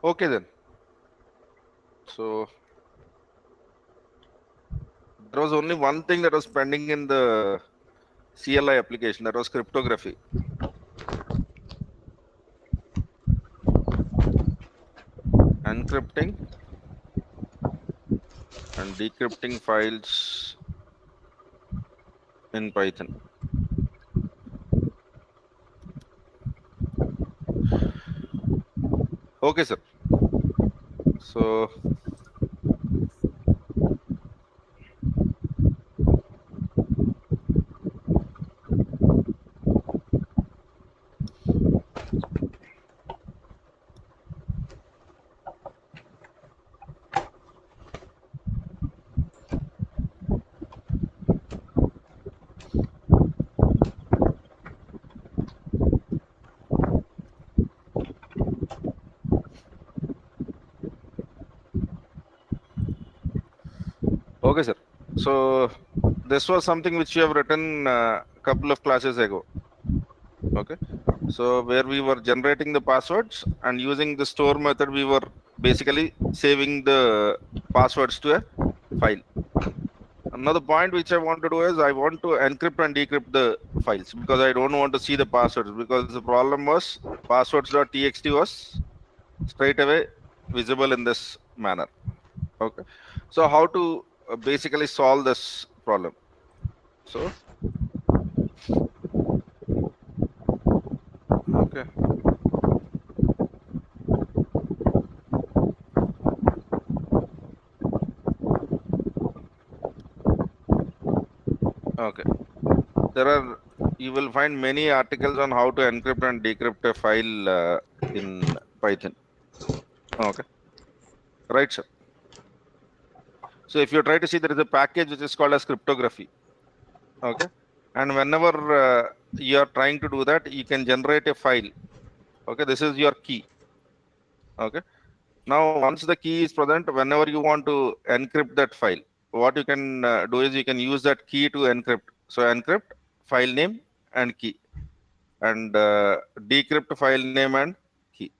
Okay then. So there was only one thing that was pending in the CLI application, that was cryptography. Encrypting and decrypting files in Python. Okay, sir. So okay, sir. So this was something which you have written a couple of classes ago. Okay. So where we were generating the passwords and using the store method, we were basically saving the passwords to a file. Another point which I want to do is I want to encrypt and decrypt the files because I don't want to see the passwords, because the problem was passwords.txt was straight away visible in this manner. Okay. So how to basically solve this problem? So, okay. Okay. There are, you will find many articles on how to encrypt and decrypt a file in Python. Okay. Right, sir. So if you try to see, there is a package which is called as cryptography. Okay. And whenever you are trying to do that, you can generate a file. Okay. This is your key. Okay. Now, once the key is present, whenever you want to encrypt that file, what you can do is you can use that key to encrypt. So encrypt file name and key, and decrypt file name and key.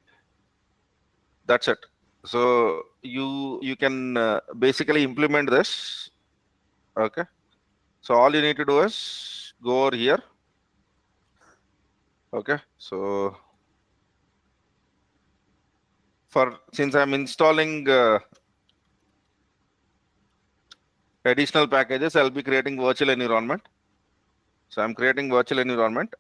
That's it. So you can basically implement this. Okay. So all you need to do is go over here. Okay. So for since I'm installing additional packages, I'll be creating virtual environment. So I'm creating virtual environment.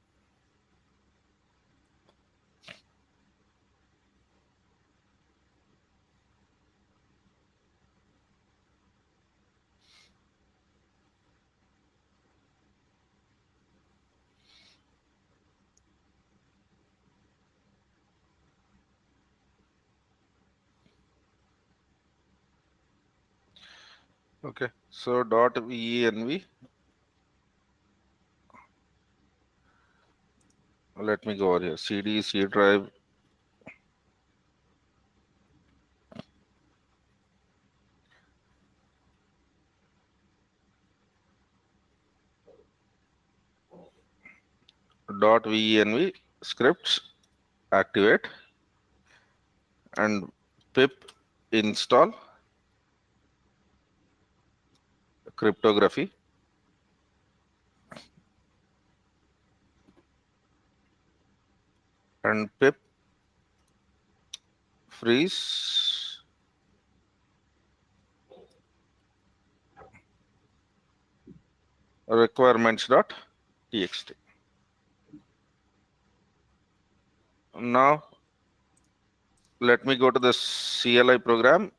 Okay. So dot venv. Let me go over here. CD, C drive. Dot venv scripts activate and pip install cryptography and pip freeze requirements.txt. Now let me go to the CLI program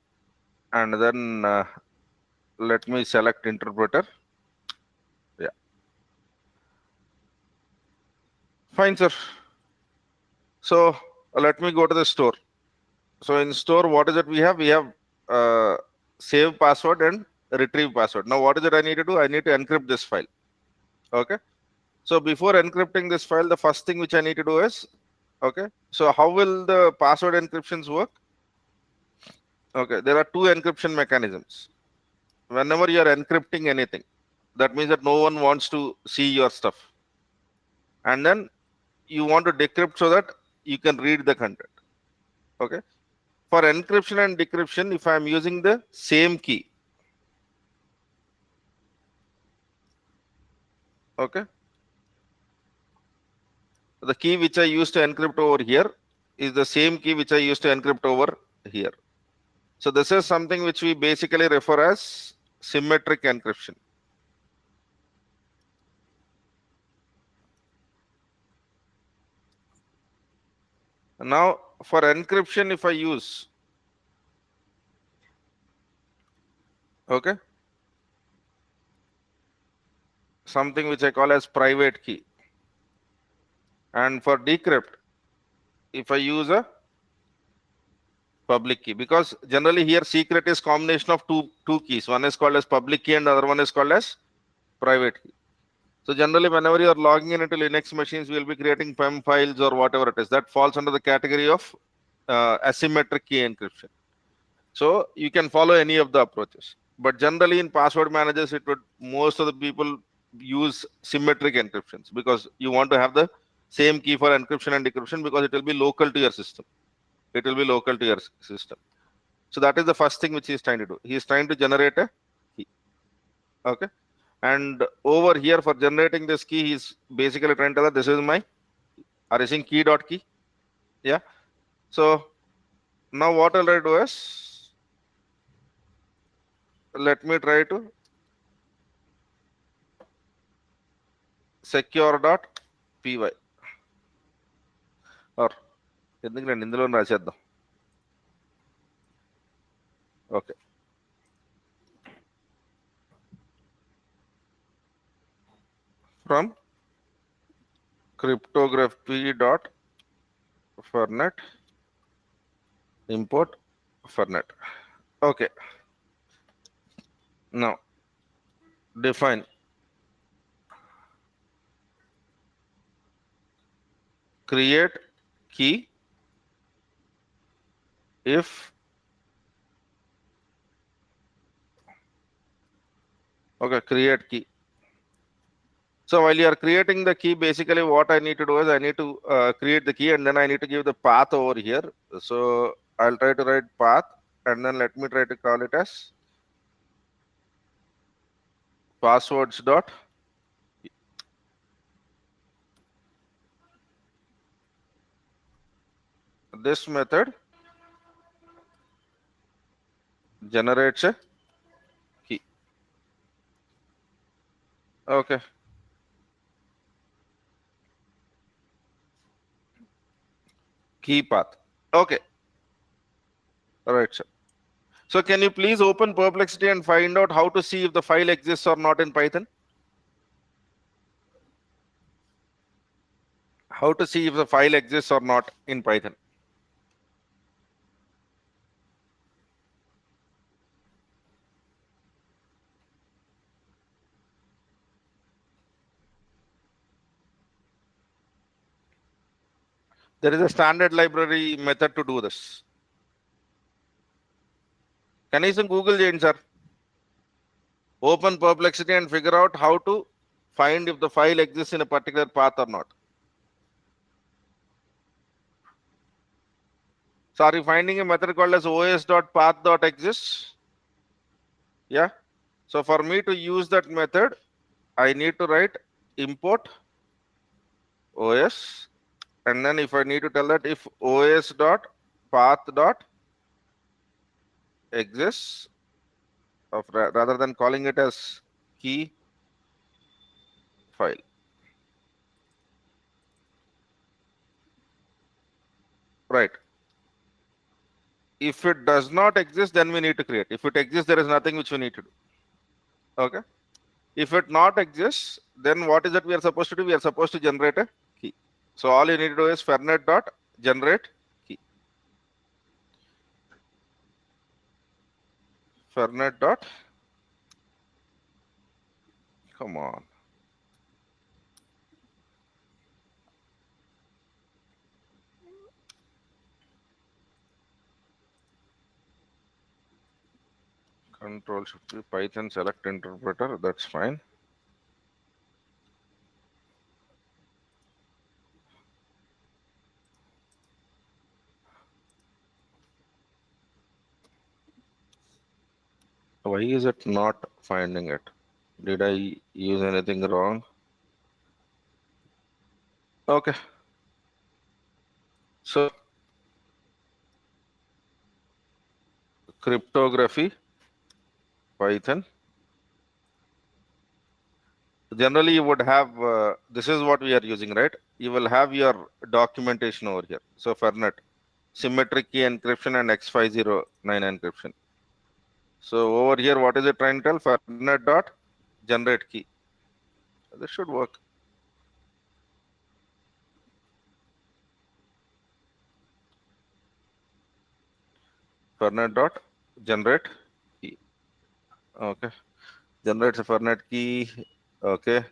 and then let me select interpreter. Yeah, fine, sir. So let me go to the store. So in store, what is it we have? We have save password and retrieve password. Now what is it I need to do? I need to encrypt this file. Okay. So before encrypting this file, the first thing which I need to do is, okay. So how will the password encryptions work? Okay, there are two encryption mechanisms. Whenever you are encrypting anything, that means that no one wants to see your stuff. And then you want to decrypt so that you can read the content. Okay. For encryption and decryption, if I am using the same key, okay, the key which I used to encrypt over here is the same key which I used to encrypt over here. So this is something which we basically refer as symmetric encryption. Now for encryption, if I use, okay, something which I call as private key, and for decrypt, if I use a public key, because generally here secret is combination of two keys. One is called as public key and the other one is called as private key. So generally, whenever you are logging in into Linux machines, we will be creating PEM files or whatever it is. That falls under the category of asymmetric key encryption. So you can follow any of the approaches. But generally, in password managers, it would most of the people use symmetric encryptions because you want to have the same key for encryption and decryption because it will be local to your system. It will be local to your system. So that is the first thing which he is trying to do. He is trying to generate a key. Okay. And over here for generating this key, he's basically trying to tell that this is my RSing key dot key. Yeah. So now what I'll do is let me try to secure dot py or ఎందుకు నేను ఇందులో రాసేద్దాం. Okay. From cryptography dot fernet import fernet. Okay. Now define create key if okay create key. So while you are creating the key, basically what I need to do is I need to create the key and then I need to give the path over here. So I'll try to write path and then let me try to call it as passwords dot. This method generates a key. Okay. Key path. Okay. All right, sir. So can you please open Perplexity and find out how to see if the file exists or not in Python? How to see if the file exists or not in Python? There is a standard library method to do this. Can you Google చేయండి sir? Open Perplexity and figure out how to find if the file exists in a particular path or not. So are you finding a method called as os.path.exists? Yeah. So for me to use that method, I need to write import os, and then if I need to tell that if os.path.exists, of rather than calling it as key file. Right. If it does not exist, then we need to create. If it exists, there is nothing which we need to do. Okay. If it not exists, then what is that we are supposed to do? We are supposed to generate a key. So all you need to do is fernet dot generate key. Fernet dot, come on. Control Shift Python select interpreter. That's fine. Why is it not finding it? Did I use anything wrong? Okay. So cryptography, Python. Generally, you would have, this is what we are using, right? You will have your documentation over here. So Fernet, symmetric key encryption and X509 encryption. So over here, what is it trying to tell? Fernet dot generate key. This should work. Fernet dot generate key. Okay. Generates a Fernet key. Okay.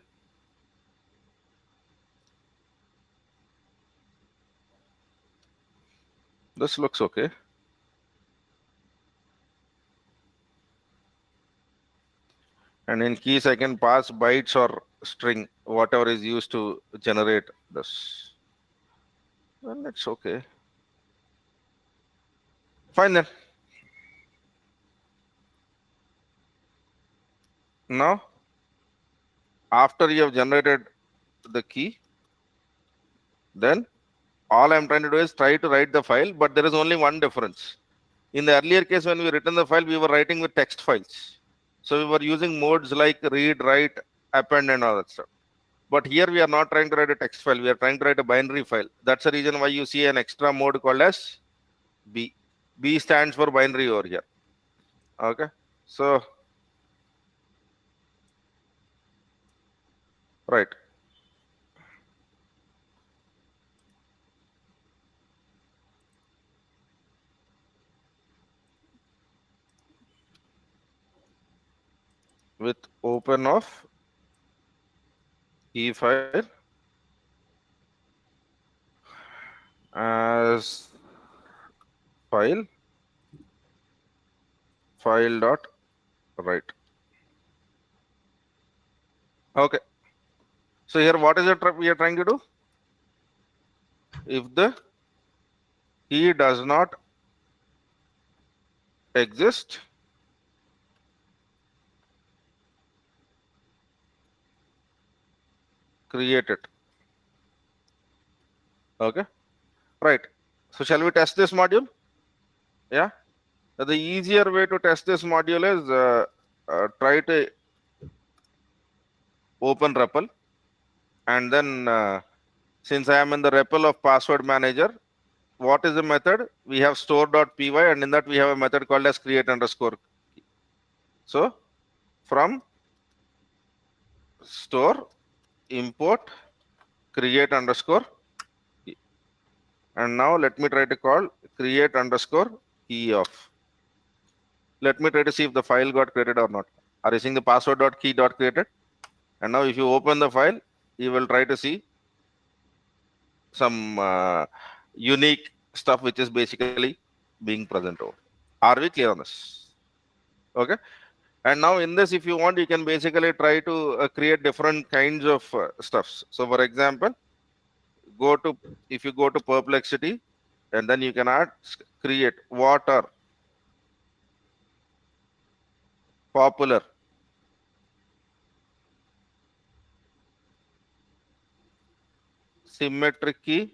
This looks okay. And in keys, I can pass bytes or string, whatever is used to generate this. Well, it's okay. Fine then. Now, after you have generated the key, then all I'm trying to do is try to write the file, but there is only one difference. In the earlier case, when we written the file, we were writing with text files. So we were using modes like read, write, append, and all that stuff. But here we are not trying to write a text file. We are trying to write a binary file. That's the reason why you see an extra mode called as B. B stands for binary over here. Okay. So, right. With open of E file as file dot write. Okay. So here, what is it we are trying to do? If the key does not exist, create it. Okay. Right. So shall we test this module? Yeah. The easier way to test this module is try to open REPL, and then since I am in the REPL of password manager, what is the method? We have store.py, and in that we have a method called as create underscore. So from store import create underscore key. And now let me try to call create underscore key of. Let me try to see if the file got created or not. Are you seeing the password.key dot created? And now if you open the file, you will try to see some unique stuff which is basically being present over. Are we clear on this? Okay. And now in this, if you want, you can basically try to create different kinds of stuffs. So for example, if you go to Perplexity, and then you can add create what are popular symmetric key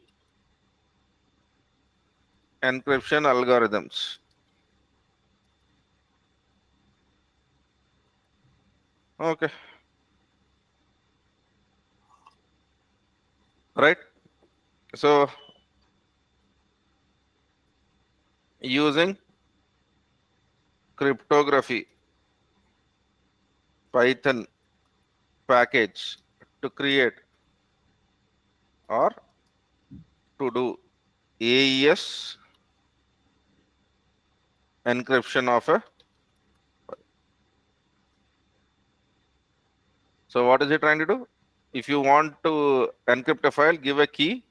encryption algorithms. Okay. Right. So using cryptography Python package to create or to do AES encryption of a. So what is it trying to do? If you want to encrypt a file, give a key,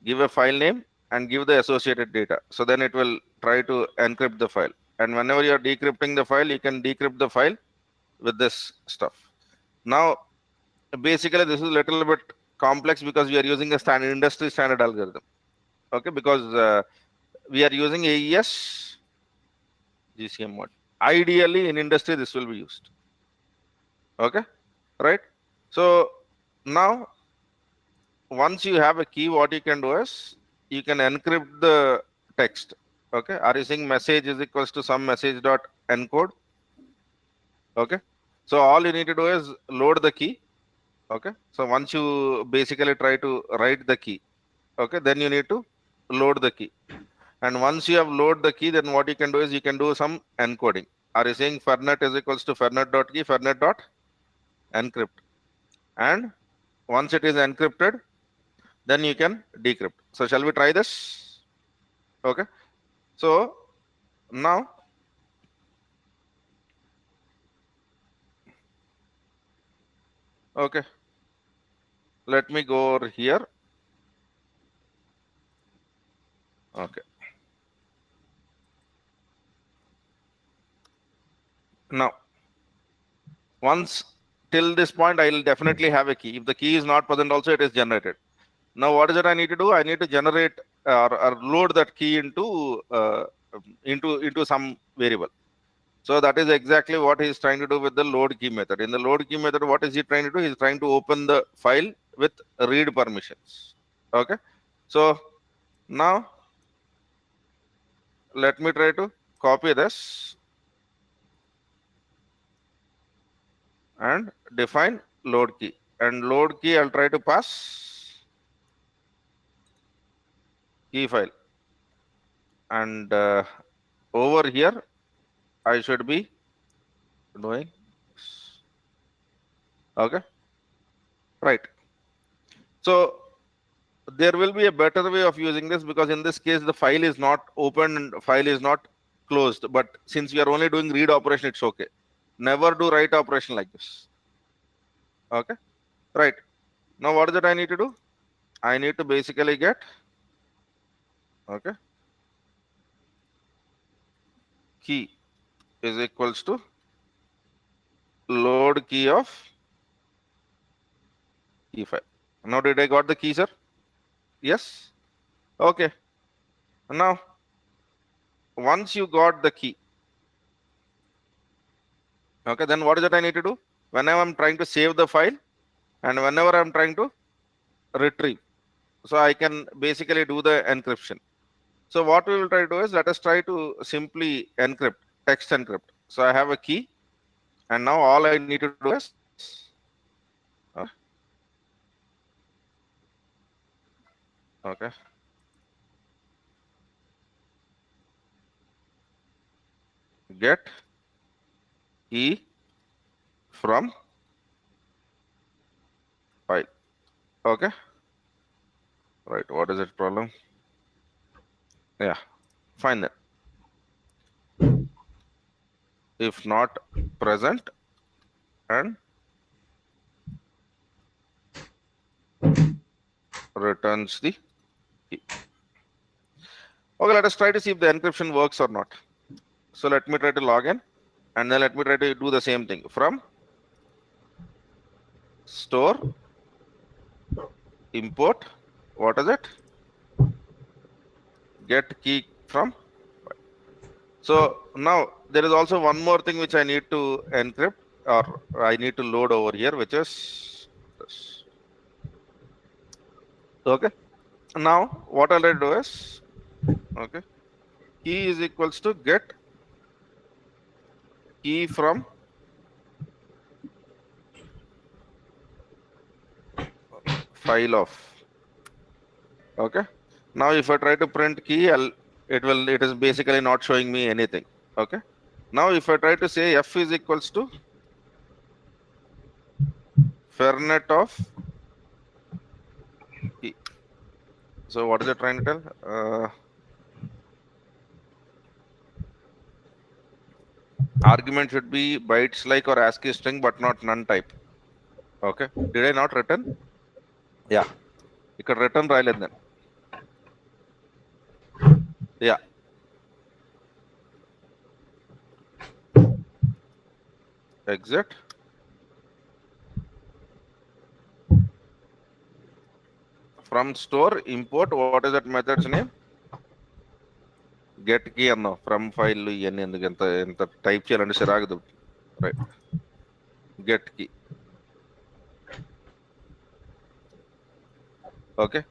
give a file name, and give the associated data. So then it will try to encrypt the file. And whenever you're decrypting the file, you can decrypt the file with this stuff. Now, basically, this is a little bit complex because we are using a standard industry standard algorithm. Okay, because we are using AES GCM module. Ideally, in industry, this will be used. Okay, right? So now, once you have a key, what you can do is you can encrypt the text. Okay, are you saying message is equals to some message dot encode? Okay, so all you need to do is load the key. Okay, so once you basically try to write the key, okay, then you need to load the key. And once you have load the key, then what you can do is you can do some encoding. Are you saying fernet is equals to fernet dot key, fernet dot encrypt? And once it is encrypted, then you can decrypt. So shall we try this? Okay, so now, okay, let me go over here. Okay, now once till this point, I will definitely have a key. If the key is not present also, it is generated. Now what is it I need to do? I need to generate or load that key into some variable. So that is exactly what he is trying to do with the load key method. In the load key method, what is he trying to do? He is trying to open the file with read permissions. Okay, so now let me try to copy this and define load key. And load key, I'll try to pass key file. And over here, I should be doing, okay, right. So there will be a better way of using this, because in this case, the file is not open and file is not closed. But since we are only doing read operation, it's okay. Never do write operation like this. Okay, right. Now what is it I need to do? I need to basically get, okay, key is equals to load key of key file. Now did I got the key, sir? Yes. Okay. Now once you got the key, okay, then what is it I need to do? Whenever I'm trying to save the file and whenever I'm trying to retrieve, so I can basically do the encryption. So what we will try to do is, let us try to simply encrypt, text encrypt. So I have a key, and now all I need to do is, okay, get key from file. Okay, right. What is it problem? Yeah, fine then. If not present, and returns the key. Okay, let us try to see if the encryption works or not. So let me try to log in, and then let me try to do the same thing from store, import, what is it? Get key from. So now there is also one more thing which I need to encrypt, or I need to load over here, which is this. Okay. Now what I'll do is, okay, key is equals to get key from file of. Okay. Now if I try to print key, it is basically not showing me anything. Okay. Now if I try to say f is equals to fernet of key. So what is it trying to tell? Argument should be bytes like or ASCII string, but not none type. Okay. Did I not return? Yeah. You could return రాయలేదు then. Yeah. Exit. From store, import. What is that method's name? get key అన్నావు from file ఇవన్నీ ఎందుకు ఎంత type చేయాలంటే సిరాగదు. Right, get key. Okay,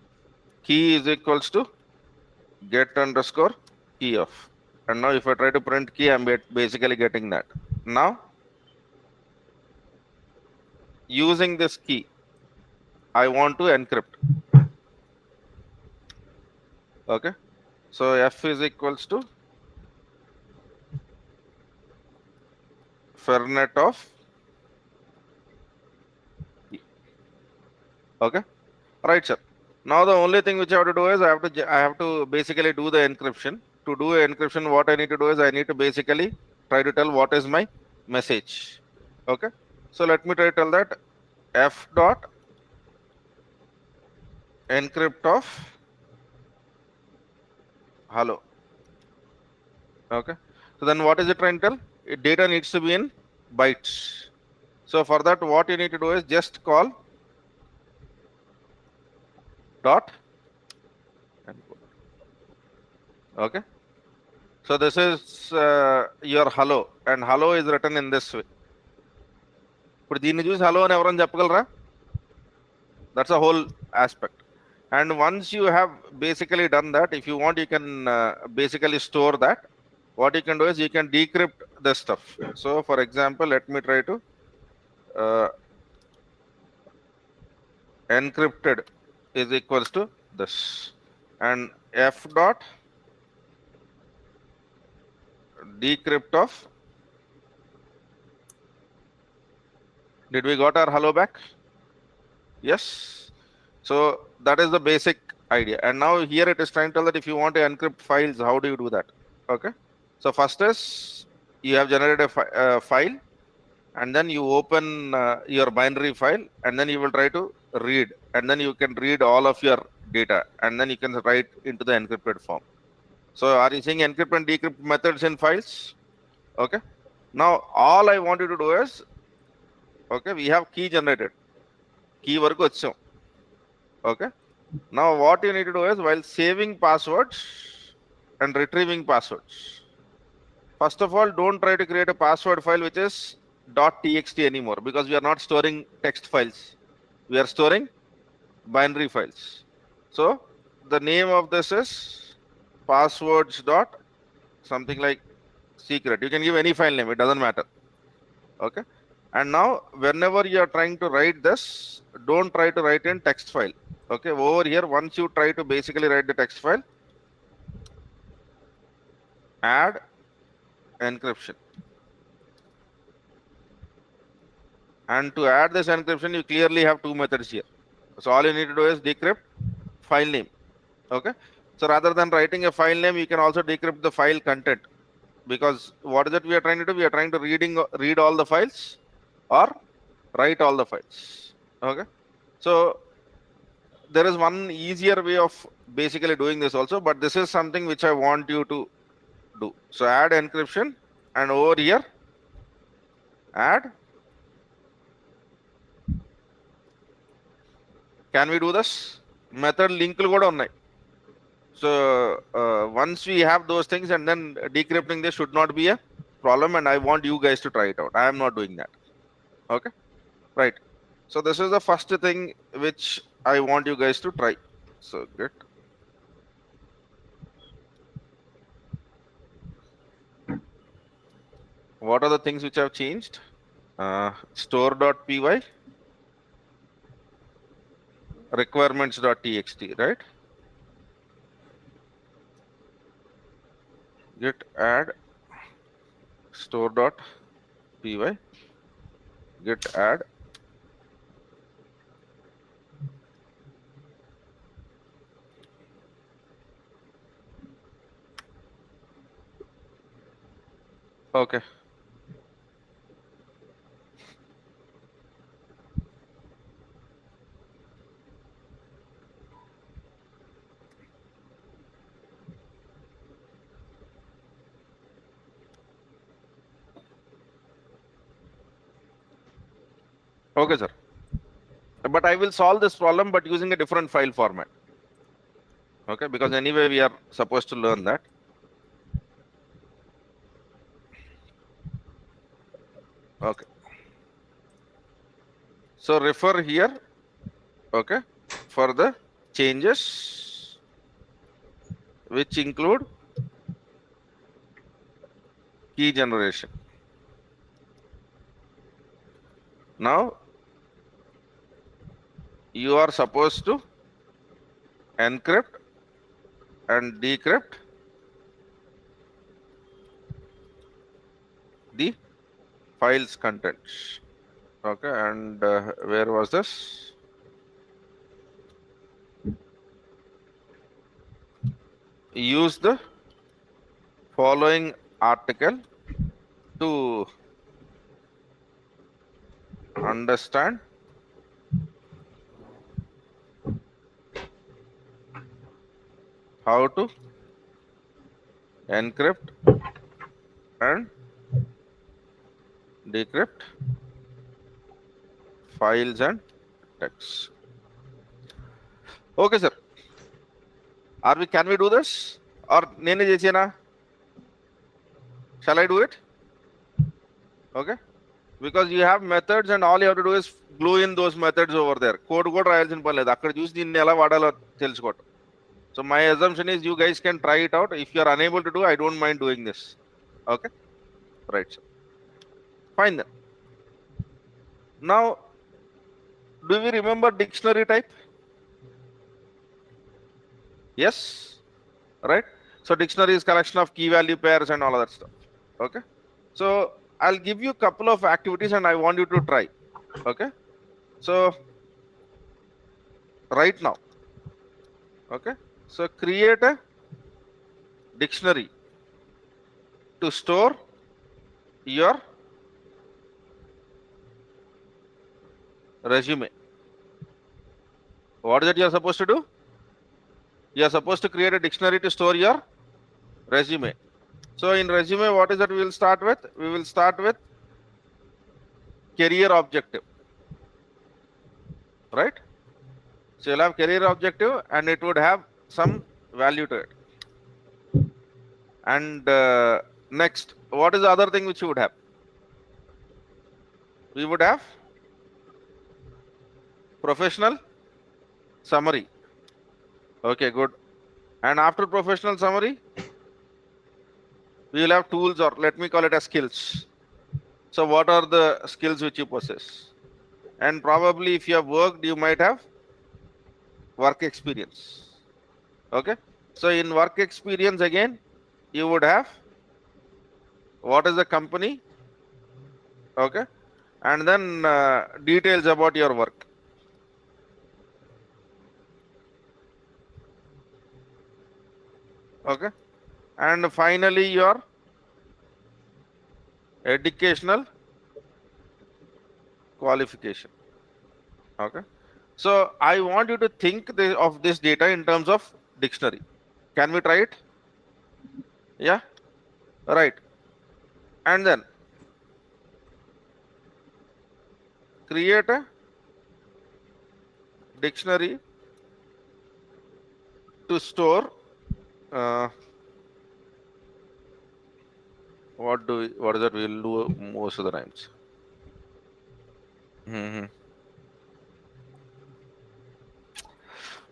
key is equals to get underscore key of, and now if I try to print key, I'm basically getting that. Now using this key I want to encrypt. Okay, so f is equals to fernet of key. Okay, right sir. Now the only thing which I have to do is I have to basically do the encryption. To do encryption, what I need to do is I need to basically try to tell what is my message. Okay, so let me try to tell that f dot encrypt of hello. Okay, so then what is it trying to tell? Data needs to be in bytes. So for that, what you need to do is just call dot encode. Okay, so this is your hello, and hello is written in this way. ఇప్పుడు దీన్ని చూసి hello అని ఎవరైనా చెప్పగలరా? That's a whole aspect. And once you have basically done that, if you want, you can basically store that. What you can do is you can decrypt this stuff. So for example, let me try to encrypted is equals to this, and f dot decrypt of, did we got our hello back? Yes. So that is the basic idea. And now here it is trying to tell that if you want to encrypt files, how do you do that? Okay, so first is you have generated a file, and then you open your binary file, and then you will try to read, and then you can read all of your data, and then you can write into the encrypted form. So are you seeing encrypt and decrypt methods in files? Okay, now all I want you to do is, okay, we have key generated, key వరకు వచ్చాం. Okay, now what you need to do is, while saving passwords and retrieving passwords, first of all, don't try to create a password file which is .txt anymore, because we are not storing text files, we are storing binary files. So the name of this is passwords dot something like secret. You can give any file name, it doesn't matter. Okay, and now whenever you are trying to write this, don't try to write in text file. Okay, over here, once you try to basically write the text file, add encryption, and to add this encryption, you clearly have two methods here. So all you need to do is decrypt file name. Okay, so rather than writing a file name, you can also decrypt the file content, because what is it we are trying to do? We are trying to read all the files or write all the files. Okay, so there is one easier way of basically doing this also, but this is something which I want you to do. So add encryption, and over here add, can we do this? Method లింకులు కూడా ఉన్నాయి. So once we have those things, and then decrypting this should not be a problem, and I want you guys to try it out. I am not doing that. Okay, right. So this is the first thing which I want you guys to try. So get, what are the things which have changed? Store.py, requirements.txt, right? Git add store.py, git add, okay. Okay, sir. But I will solve this problem, but using a different file format. Okay, because anyway we are supposed to learn that. Okay. So refer here, okay, for the changes which include key generation. Now you are supposed to encrypt and decrypt the file's contents. Okay, and where was this? Use the following article to understand how to encrypt and decrypt files and text. Okay, sir. Can we do this? Or nene chesena? Shall I do it? Okay. Because you have methods and all you have to do is glue in those methods over there. Code రాయాల్సిన పని లేదు. అక్కడ చూసి దీన్ని ఎలా వాడాలో తెలుసుకోవటం. So my assumption is you guys can try it out. If you are unable to do, I don't mind doing this. Okay. Right, sir. Fine then. Now, do we remember dictionary type? Yes. Right. So dictionary is collection of key value pairs and all of that stuff. Okay. So I'll give you a couple of activities and I want you to try. Okay. So right now, okay, so create a dictionary to store your resume. What is it you are supposed to do? You are supposed to create a dictionary to store your resume. So in resume, what is that we will start with? We will start with career objective, right? So you'll have career objective and it would have some value to it. And next, what is the other thing which you would have? We would have professional summary. Okay, good. And after professional summary, we will have tools, or let me call it as skills. So what are the skills which you possess? And probably if you have worked, you might have work experience. Okay. So in work experience again, you would have what is the company, okay, and then details about your work. Okay. And finally your educational qualification. Okay. So I want you to think of this data in terms of dictionary. Can we try it? Yeah. Right. And then create a dictionary to store what is that we will do most of the times.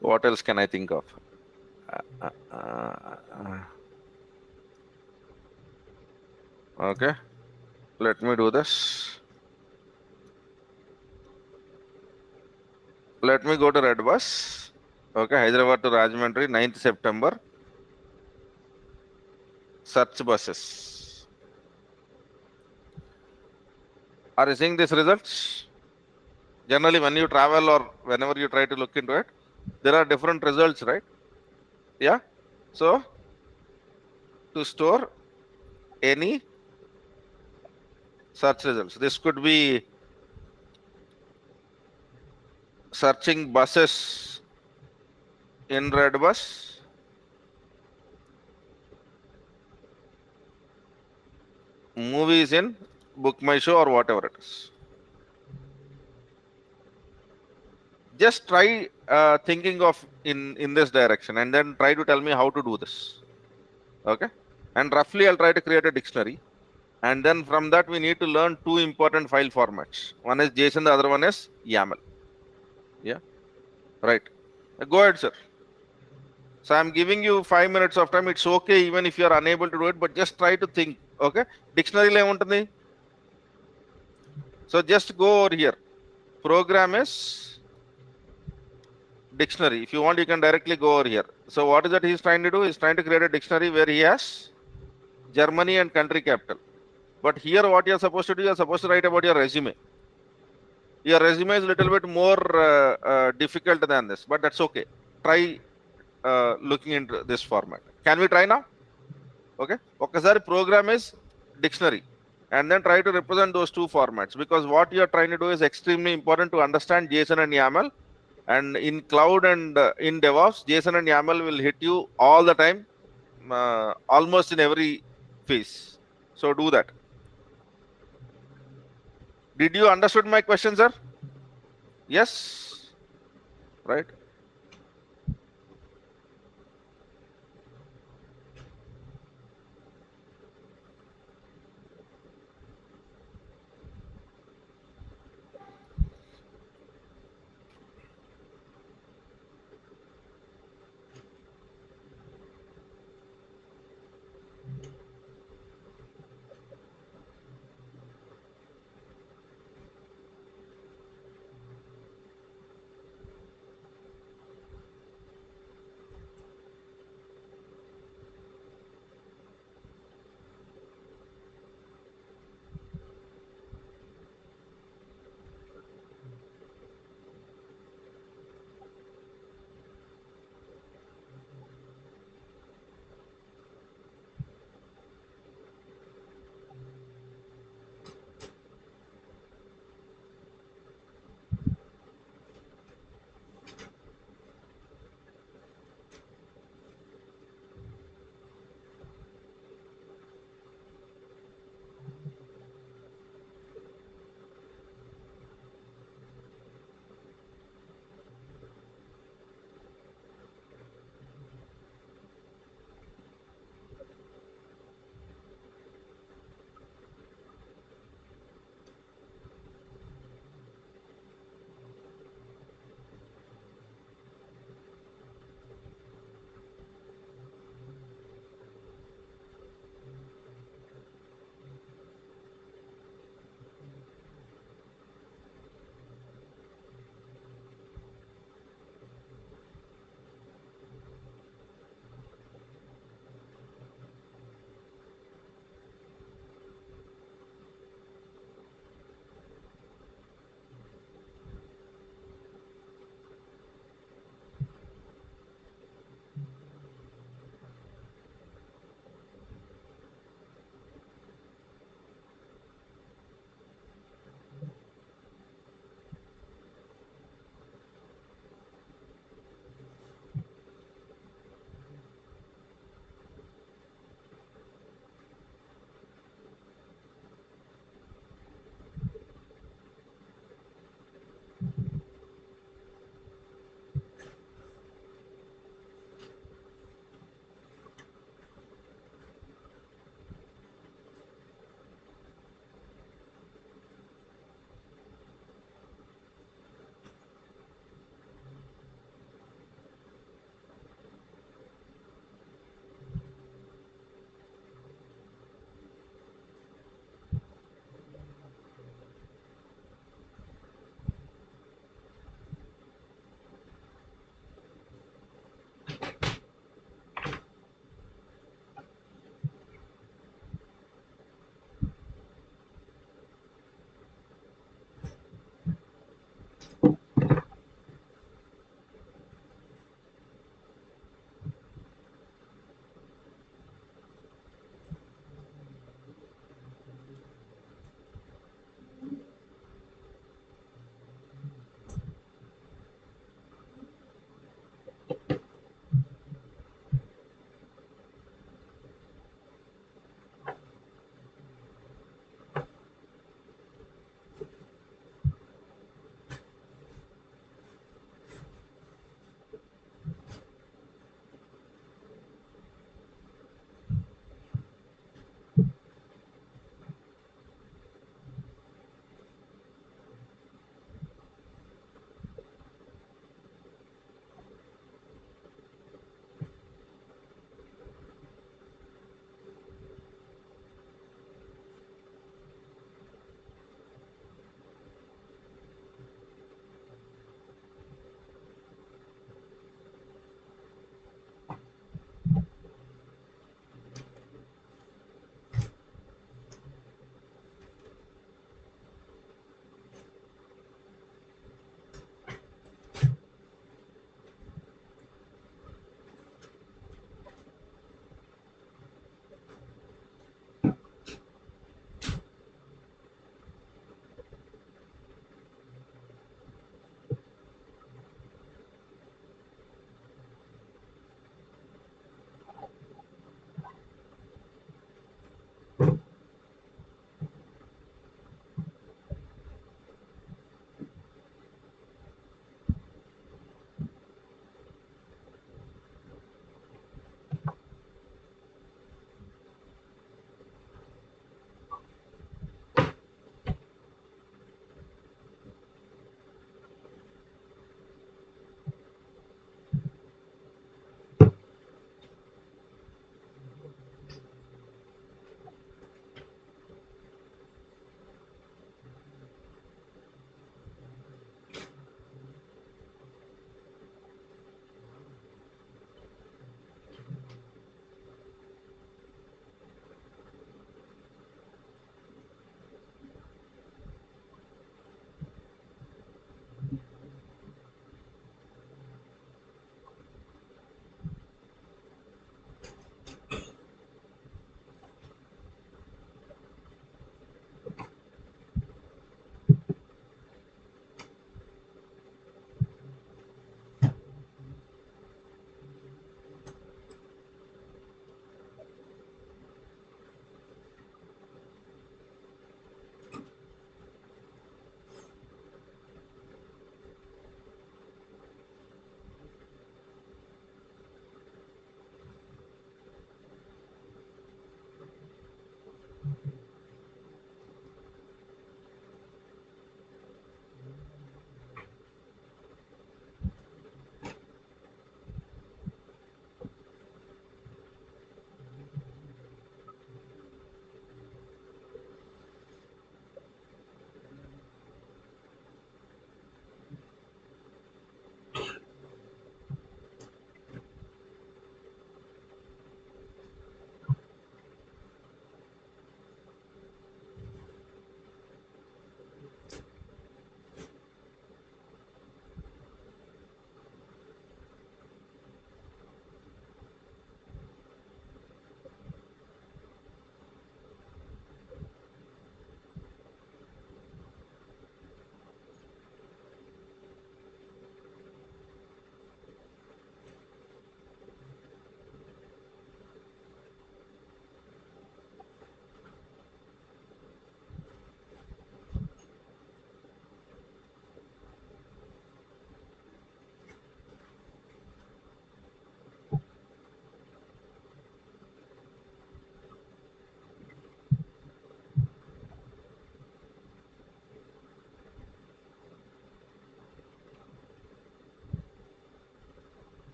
What else can I think of? Okay, let me do this. Let me go to Red Bus. Okay, Hyderabad to Rajahmundry, 9th September. Search buses. Are you seeing these results? Generally, when you travel or whenever you try to look into it, there are different results, right? Yeah. So to store any search results, this could be searching buses in Red Bus, movies in Book My Show, or whatever it is. Just try thinking of in this direction and then try to tell me how to do this. Okay. And roughly I'll try to create a dictionary And then from that, we need to learn two important file formats. One is JSON, the other one is YAML. Yeah, right. Go ahead, sir. So I'm giving you 5 minutes of time. It's okay even if you are unable to do it, but just try to think. Okay. Dictionary le. So just go over here. Program is dictionary. If you want, you can directly go over here. So what is that he's trying to do? He's trying to create a dictionary where he has Germany and country capital. But here, what you're supposed to do, you're supposed to write about your resume. Your resume is a little bit more difficult than this, but that's okay. Try looking into this format. Can we try now? Okay. Okay, program is dictionary. And then try to represent those two formats, because what you're trying to do is extremely important to understand JSON and YAML. And in cloud and in DevOps, JSON and YAML will hit you all the time, almost in every phase. So do that. Did you understood my question, sir? Yes, right?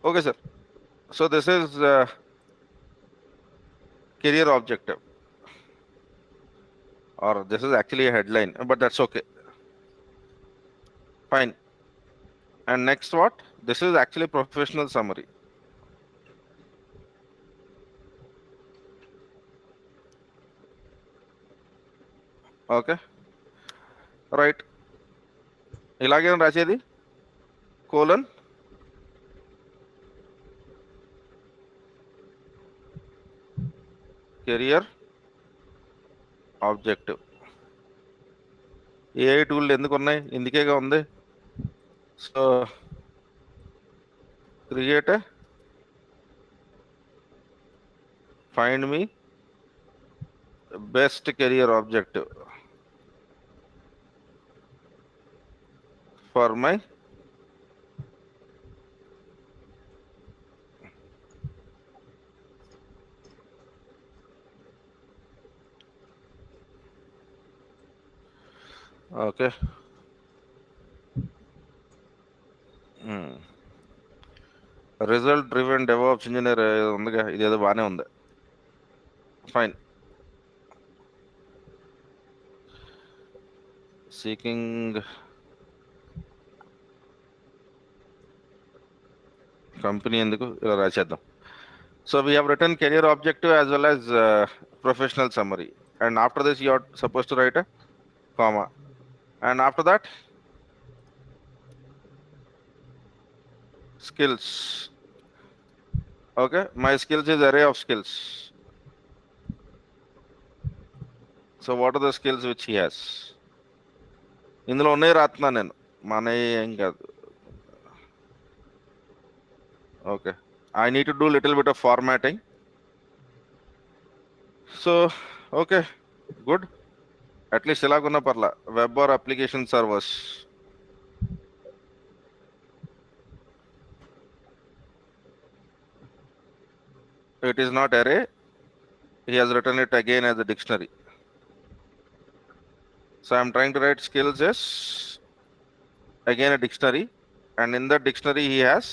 Okay, sir. So this is career objective, or this is actually a headline, but that's okay. Fine. And next what? This is actually professional summary. Okay. Right. ఇలాగే రాసేది colon career objective. AI tool ఎందుకు ఉన్నాయి? ఇందుకేగా ఉంది. So create find me best career objective for my okay. Result driven develops engineer ఉందిగా, ఇదేదో బాగానే ఉంది. Fine. Seeking company ఎందుకు, ఇలా రాసేద్దాం. So we have written career objective as well as professional summary. And after this, you are supposed to write a comma. And after that, skills. Okay, my skills is array of skills. So what are the skills which he has? ఇందులో ఉన్నాయి రాస్తున్నా నేను, మన ఏం కాదు. Okay, I need to do little bit of formatting. So okay, good. At least ఎలాగున్నా పర్లా. Web or application servers. It is not array. He has written it again as a dictionary. So I'm trying to write skills as again a dictionary, and in that dictionary he has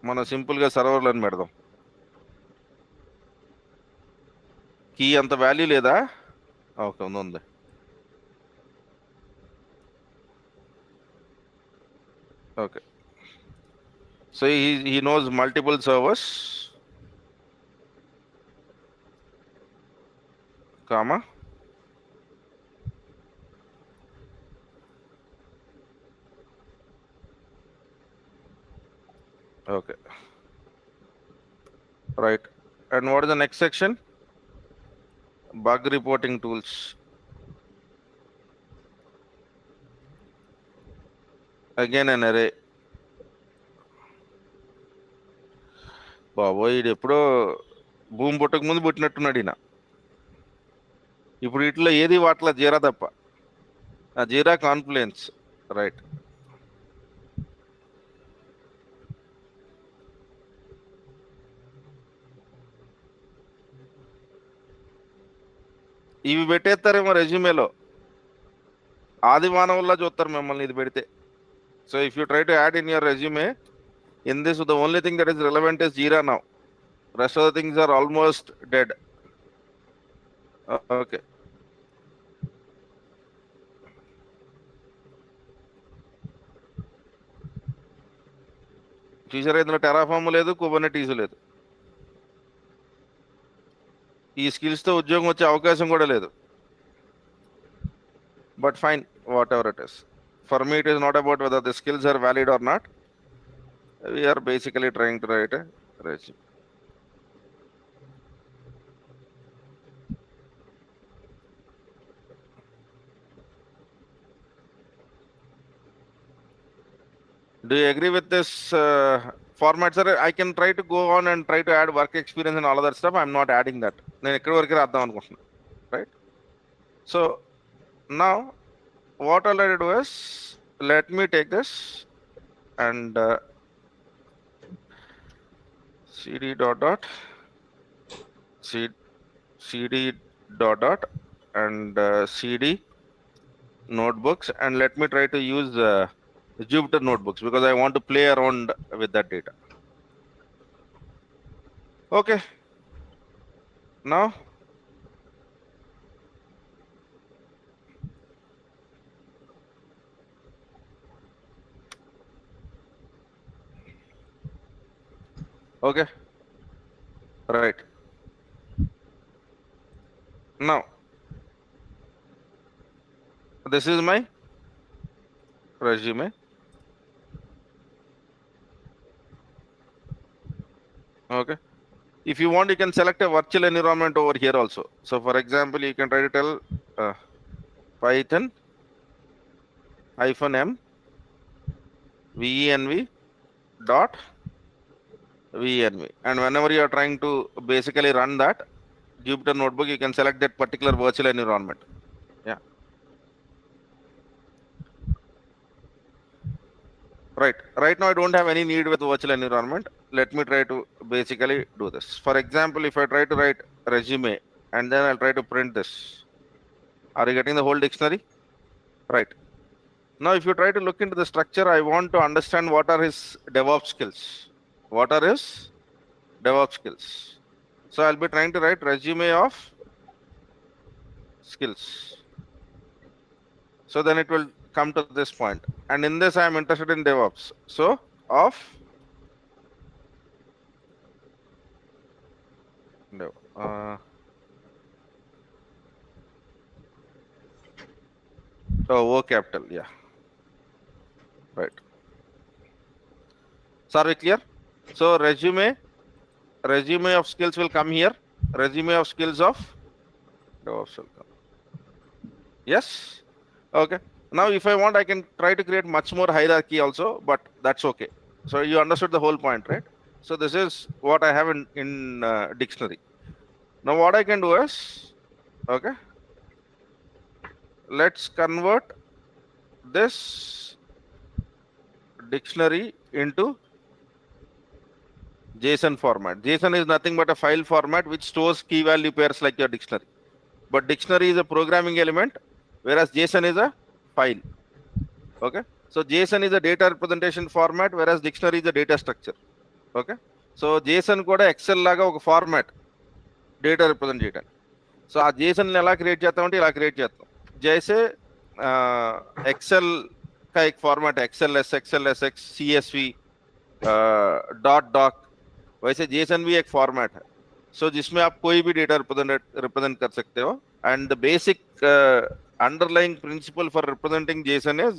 మనం simple గా సర్వర్లు అని పెడదాం. Key అంత value లేదా? Okay, ఉంది. Okay. So he knows multiple servers, comma, okay, right. And what is the next section? Bug reporting tools. Again an array. బాబోయ్, ఇది ఎప్పుడో భూమి పుట్టక ముందు పుట్టినట్టున్నాడు ఈయన. ఇప్పుడు వీటిలో ఏది వాట్ల జీరా తప్ప. జీరా కాన్ఫ్లుయెన్స్, రైట్. ఇవి పెట్టేస్తారేమో రెజ్యూమేలో, ఆది మానవుల్లా చూస్తారు మిమ్మల్ని ఇది పెడితే. So if you try to add in your resume in this, the only thing that is relevant is Jira now. Rest of the things are almost dead. Okay. చూసారా, ఇందులో టెరాఫామ్ లేదు, Kubernetes లేదు. ఈ స్కిల్స్ తో ఉద్యోగం వచ్చే అవకాశం కూడా లేదు. But fine, whatever it is. For me it is not about whether the skills are valid or not. We are basically trying to write a resume. Do you agree with this format, sir? I can try to go on and try to add work experience and all other stuff. I'm not adding that. నేను ఎక్కడి వరకు రాద్దాం అనుకుంటున్నా, right? So now what I'll do is, let me take this and cd dot dot cd dot dot and CD notebooks, and let me try to use Jupyter notebooks because I want to play around with that data. Okay, now okay, right. Now this is my resume. Okay. If you want, you can select a virtual environment over here also. So for example, you can try to tell Python -m venv dot venv, and whenever you are trying to basically run that Jupyter notebook, you can select that particular virtual environment. Yeah, right. Right now I don't have any need with virtual environment. Let me try to basically do this. For example, if I try to write resume and then I'll try to print this, are you getting the whole dictionary? Right. Now, if you try to look into the structure, I want to understand what are his DevOps skills. What are his DevOps skills? So I'll be trying to write resume of skills. So then it will come to this point. And in this, I am interested in DevOps. So of Dev, O capital. Yeah, right. So are we clear? So resume of skills will come here. Resume of skills of DevOps will come. Yes. Okay. Now, if I want, I can try to create much more hierarchy also, but that's okay. So you understood the whole point, right? So this is what I have in dictionary. Now, what I can do is, okay, let's convert this dictionary into JSON format. JSON is nothing but a file format which stores key value pairs like your dictionary. But dictionary is a programming element, whereas JSON is a file. Okay. So JSON is a data representation format, whereas dictionary is a data structure. Okay. So Jason కూడా XL లాగా ఒక format data represent చేయడానికి. So ఆ Jason ఎలా create చేస్తామంటే ఇలా create చేస్తాం. जैसे एक्सेल का एक फॉर्मेट है Excel S X CSV dot doc, वैसे जेसन भी एक फॉर्मेट है. सो जिसमें आप कोई भी डेटा रिप्रेजेंट कर सकते हो. And the basic underlying principle for representing JSON is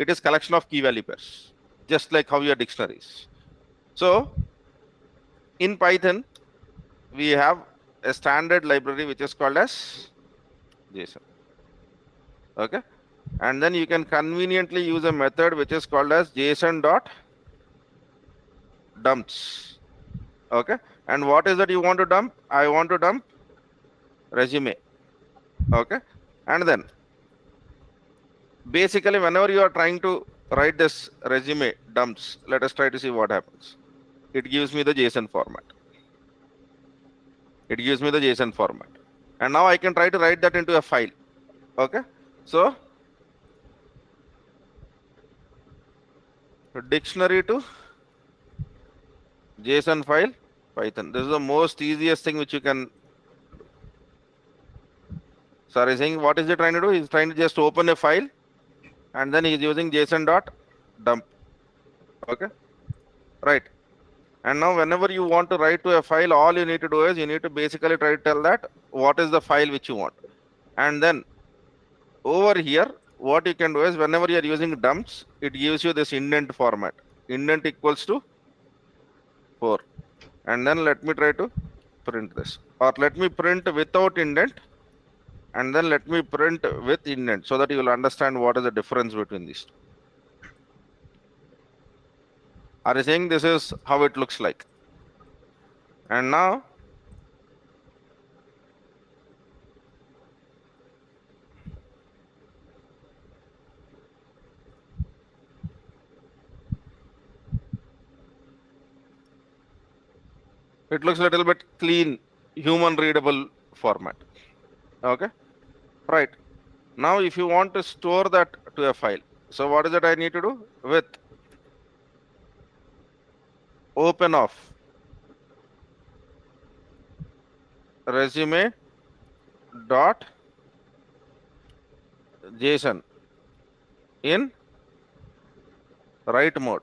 it is collection of key value pairs, just like how your dictionaries. So in Python we have a standard library which is called as JSON. Okay, and then you can conveniently use a method which is called as JSON dot dumps. Okay, and what is that you want to dump? I want to dump resume. Okay, and then basically whenever you are trying to write this resume dumps, let us try to see what happens. It gives me the JSON format. It gives me the JSON format, and now I can try to write that into a file. Okay, so dictionary to JSON file Python. This is the most easiest thing which you can. Sorry, saying what is he trying to do? He's trying to just open a file and then he's using JSON dot dump. Okay, right. And now whenever you want to write to a file, all you need to do is you need to basically try to tell that what is the file which you want. And then over here, what you can do is whenever you are using dumps, it gives you this indent format. Indent equals to 4. And then let me try to print this, or let me print without indent, and then let me print with indent, so that you will understand what is the difference between these two. Are you saying this is how it looks like? And now it looks a little bit clean, human readable format. Okay, Right. Now, if you want to store that to a file, so what is it I need to do? With open of resume dot JSON in write mode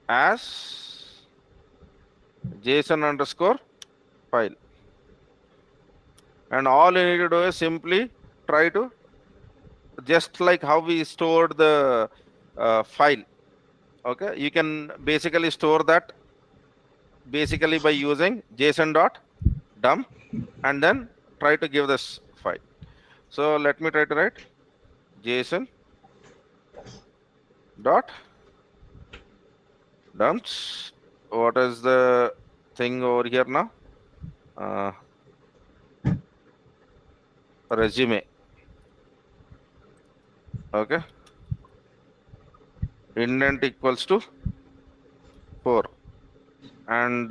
as JSON underscore file. And all you need to do is simply try to, just like how we stored the file. Okay, you can basically store that basically by using JSON dot dump and then try to give this file. So let me try to write JSON dot dumps. What is the thing over here now? Resume. Okay, indent equals to 4 and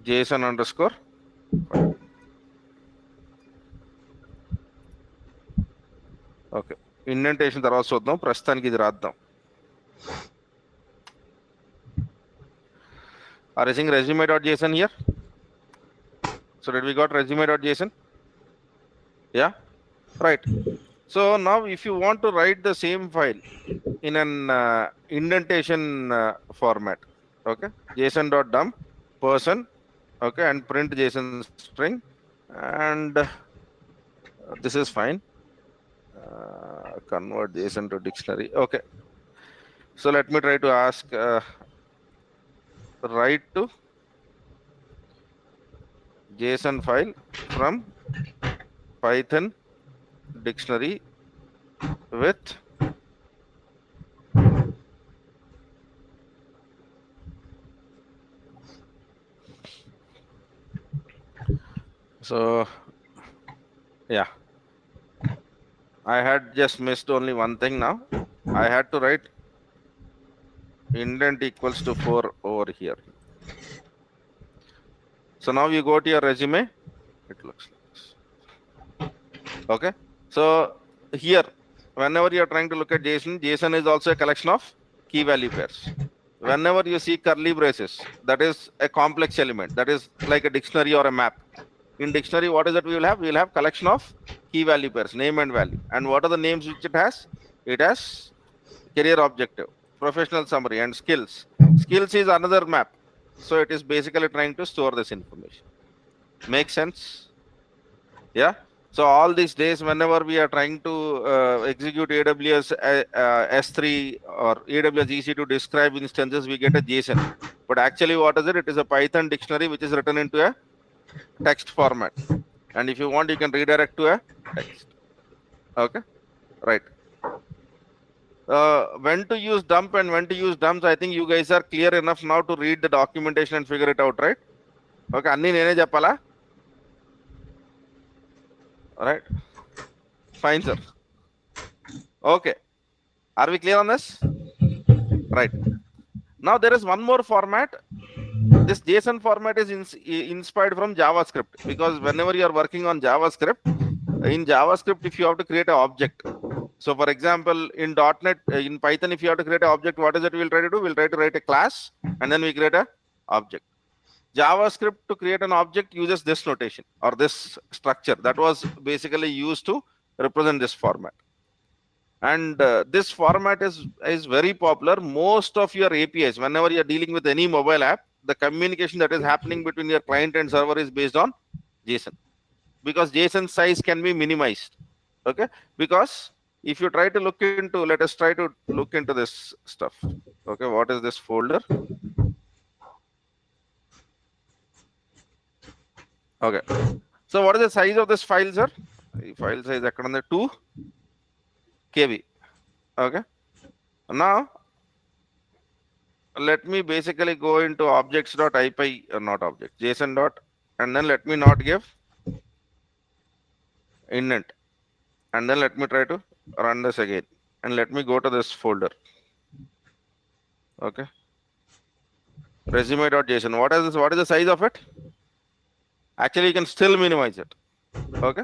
JSON underscore file. Okay, indentation తర్వాత చూద్దాం, ప్రస్తుతానికి ఇది రాద్దాం. Are you seeing resume.json here? So did we got resume.json? Yeah, right. So now if you want to write the same file in an indentation format, okay, json.dump person, okay, and print JSON string, and this is fine. Convert JSON to dictionary. Okay, so let me try to ask write to JSON file from Python dictionary with so yeah, I had just missed only one thing now. I had to write indent equals to 4 over here. So now you go to your resume, it looks like this. Okay, so here whenever you are trying to look at JSON is also a collection of key value pairs. Whenever you see curly braces, that is a complex element, that is like a dictionary or a map. In dictionary, what is it we will have? We will have collection of key value pairs, name and value. And what are the names which it has? It has career objective, professional summary, and skills. Skills is another map. So it is basically trying to store this information. Make sense? Yeah. So all these days, whenever we are trying to execute AWS S3 or AWS EC2 describe instances, we get a JSON. But actually, what is it? It is a Python dictionary which is written into a text format. And if you want, you can redirect to a text. Okay, right. When to use dump and when to use dumps, I think you guys are clear enough now to read the documentation and figure it out, right? Okay, Anni nene cheppala. All right, fine, sir. Okay, are we clear on this? Right. Now there is one more format. This JSON format is inspired from JavaScript, because whenever you are working on JavaScript, in JavaScript, if you have to create an object. So for example, in .NET, in Python, if you have to create an object, what is it we'll try to do? We'll try to write a class and then we create a object. JavaScript to create an object uses this notation or this structure that was basically used to represent this format. And this format is very popular. Most of your APIs, whenever you're dealing with any mobile app, the communication that is happening between your client and server is based on JSON, because JSON size can be minimized. Okay, because if you try to look into, let us try to look into this stuff. Okay, what is this folder? Okay, so what is the size of this file, sir? The file size is 2 KB. Okay, now let me basically go into objects.ipy, not object, JSON dot, and then let me not give indent, and then let me try to run this again, and let me go to this folder. Okay, resume.json. What is this? What is the size of it? Actually, you can still minimize it. Okay,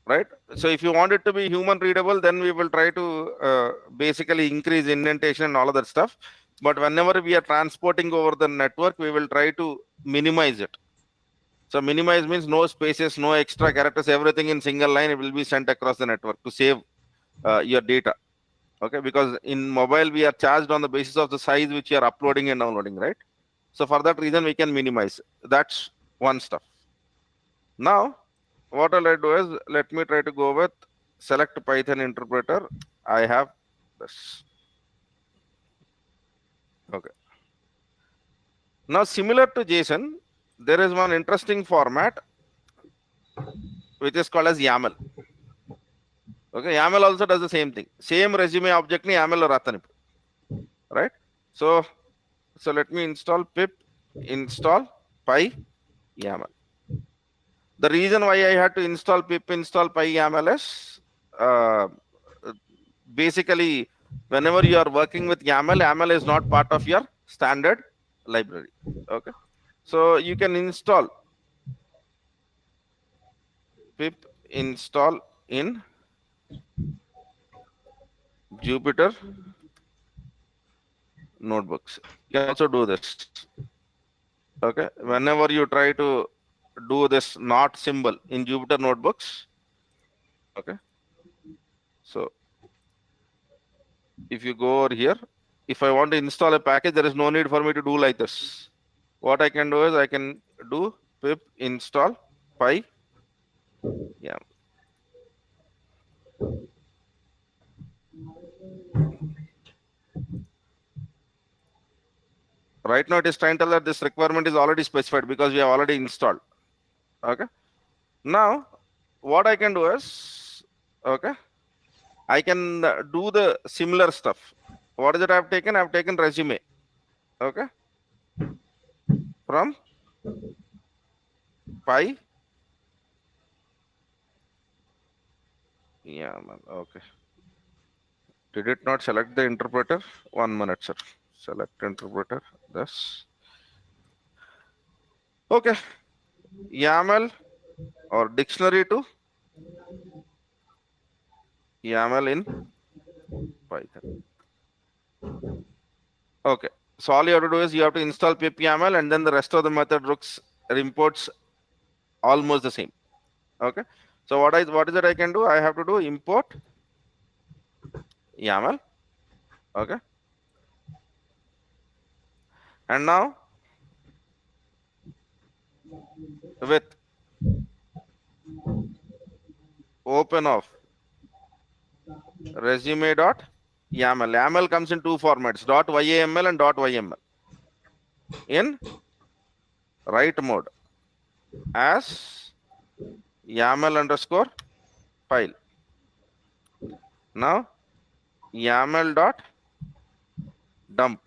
right? So if you want it to be human readable, then we will try to basically increase indentation and all of that stuff. But whenever we are transporting over the network, we will try to minimize it. So minimize means no spaces, no extra characters, everything in single line. It will be sent across the network to save your data. Okay, because in mobile we are charged on the basis of the size which you are uploading and downloading, right? So for that reason we can minimize. That's one stuff. Now what I'll do is, let me try to go with select Python interpreter. I have this. Okay. Now similar to JSON, there is one interesting format which is called as YAML. Okay, YAML also does the same thing. Same resume object ni YAML ratani, right? So let me install pip install py YAML. The reason why I had to install pip install py YAML is basically whenever you are working with YAML, YAML is not part of your standard library. Okay, so you can install pip install in Jupyter notebooks. You can also do this. Okay, whenever you try to do this not symbol in Jupyter notebooks. Okay, so if you go over here, if I want to install a package, there is no need for me to do like this. What I can do is I can do pip install py. Yeah. Right now it is trying to tell that this requirement is already specified because we have already installed. Okay. Now what I can do is, okay, I can do the similar stuff. What is it I've taken? I've taken resume. Okay. From py. Yeah, man. Okay. Did it not select the interpreter? 1 minute, sir. Select interpreter. This. Okay. YAML or dictionary to YAML in Python. Okay. So all you have to do is you have to install pip YAML, and then the rest of the method looks imports almost the same. Okay. So what is it I can do? I have to do import YAML. Okay. And now with open of resume dot YAML. YAML comes in two formats, .yaml and .yml. In write mode as YAML underscore file. Now YAML dot dump.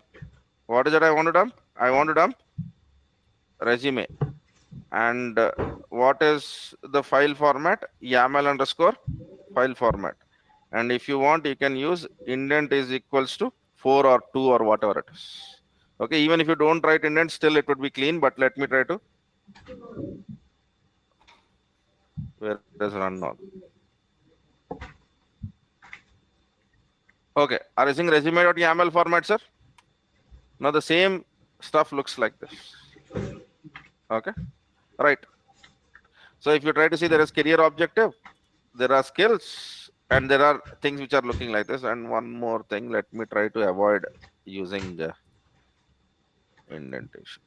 What is it I want to dump? I want to dump resume. And what is the file format? YAML underscore file format. And if you want, you can use indent is equals to 4 or 2 or whatever it is. Okay, even if you don't write indent, still it would be clean. But let me try to. Where does run all? Okay, are you seeing resume.yaml format, sir? Now the same stuff looks like this. Okay, right. So if you try to see, there is career objective, there are skills, and there are things which are looking like this. And one more thing, let me try to avoid using the indentation.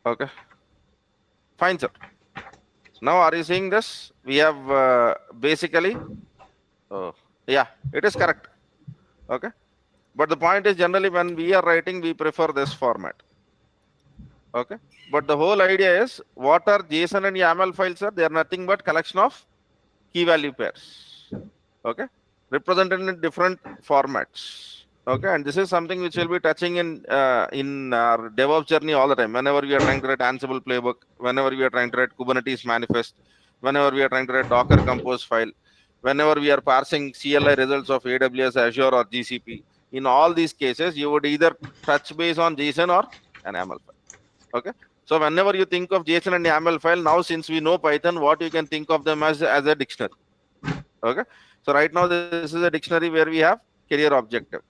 Okay, fine, sir. Now are you seeing this? We have basically, oh, yeah, it is correct. Okay, but the point is, generally when we are writing, we prefer this format. Okay, but the whole idea is, what are JSON and YAML files are? They are nothing but collection of key value pairs. Okay, represented in different formats. Okay, and this is something which we'll be touching in our DevOps journey all the time. Whenever we are trying to write Ansible playbook, whenever we are trying to write Kubernetes manifest, whenever we are trying to write Docker compose file, whenever we are parsing CLI results of AWS, Azure, or GCP, in all these cases, you would either touch base on JSON or an YAML file. Okay. So whenever you think of JSON and YAML file, now since we know Python, what you can think of them as a dictionary. Okay. So right now this is a dictionary where we have career objective.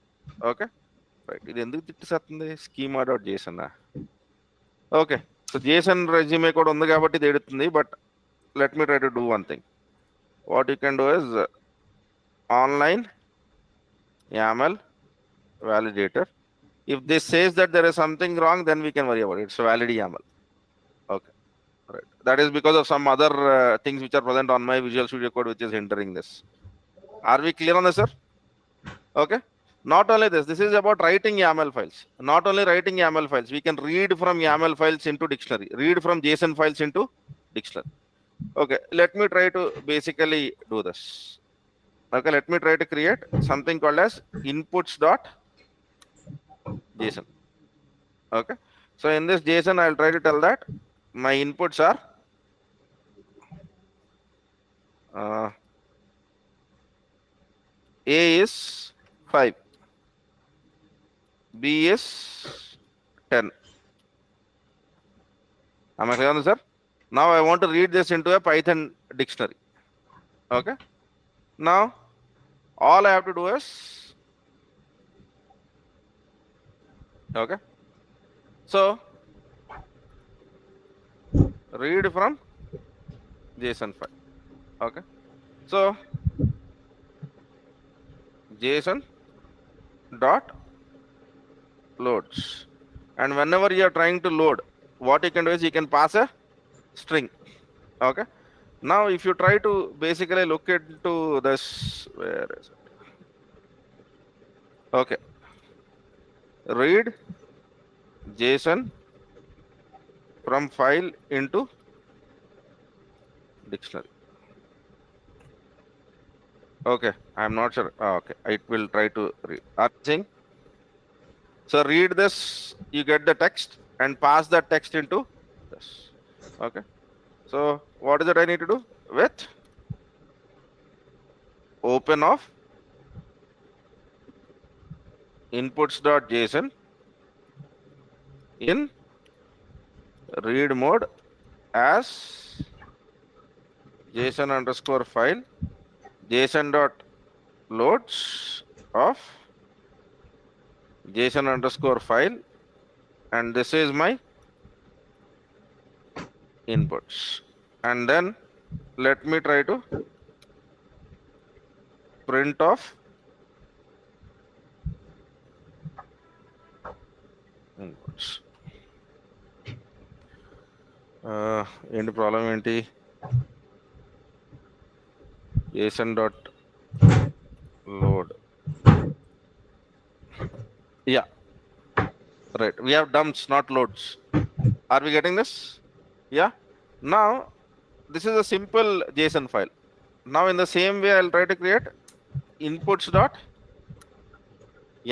Okay. Right. ఇది ఎందుకు తిట్టేస్తుంది schema.json. Okay. So JSON resume కూడా ఉంది కాబట్టి ఇది ఎడుతుంది, but let me try to do one thing. What you can do is online YAML validator. If this says that there is something wrong, then we can worry about it. It's valid YAML. Okay. Right. That is because of some other things which are present on my Visual Studio Code, which is hindering this. Are we clear on this, sir? Okay. Not only this is about writing YAML files. Not only writing YAML files, we can read from YAML files into dictionary, read from JSON files into dictionary. Okay, let me try to basically do this. Okay, let me try to create something called as inputs.json. Okay, so in this JSON, I'll try to tell that my inputs are A is 5, B is 10. Am I clear on this, sir? Now I want to read this into a Python dictionary. Okay. Now all I have to do is okay. So read from JSON file. Okay. So JSON dot loads, and whenever you are trying to load, what you can do is you can pass a string. Okay. Now if you try to basically look into this, where is it? Okay. Read JSON from file into dictionary. Okay, I'm not sure. Okay, it will try to read. So read this, you get the text and pass that text into this. Okay. So what is it I need to do? With open of inputs.json in read mode as JSON underscore file, JSON dot loads of JSON underscore file, and this is my inputs. And then let me try to print off inputs. ఏంటి problem ఏంటి? JSON dot load. Yeah, right. We have dumps, not loads. Are we getting this? Yeah. Now this is a simple JSON file. Now in the same way, I'll try to create inputs dot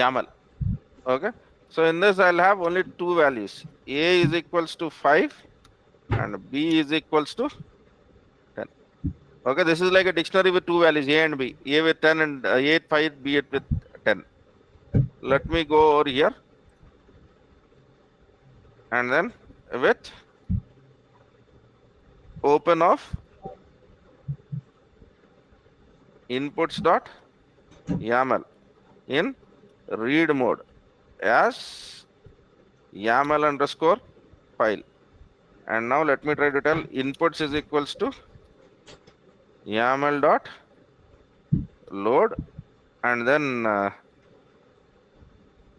YAML. Okay. So in this, I'll have only two values. A is equals to 5 and B is equals to 10. Okay. This is like a dictionary with two values, A and B. A with 10 and A with 5, B with 10. Let me go over here. And then with open of inputs dot YAML in read mode as YAML underscore file. And now let me try to tell inputs is equals to YAML dot load and then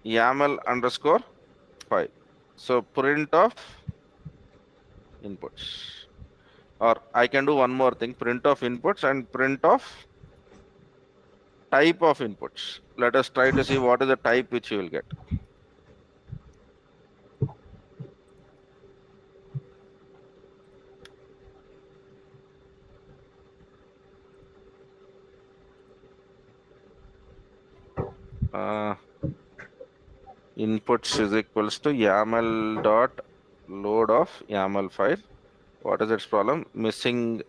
YAML underscore file. So print of inputs, or I can do one more thing, print of inputs and print of type of inputs. Let us try to see what is the type which you will get. Inputs is equals to YAML dot load of YAML file. What is its problem? Missing.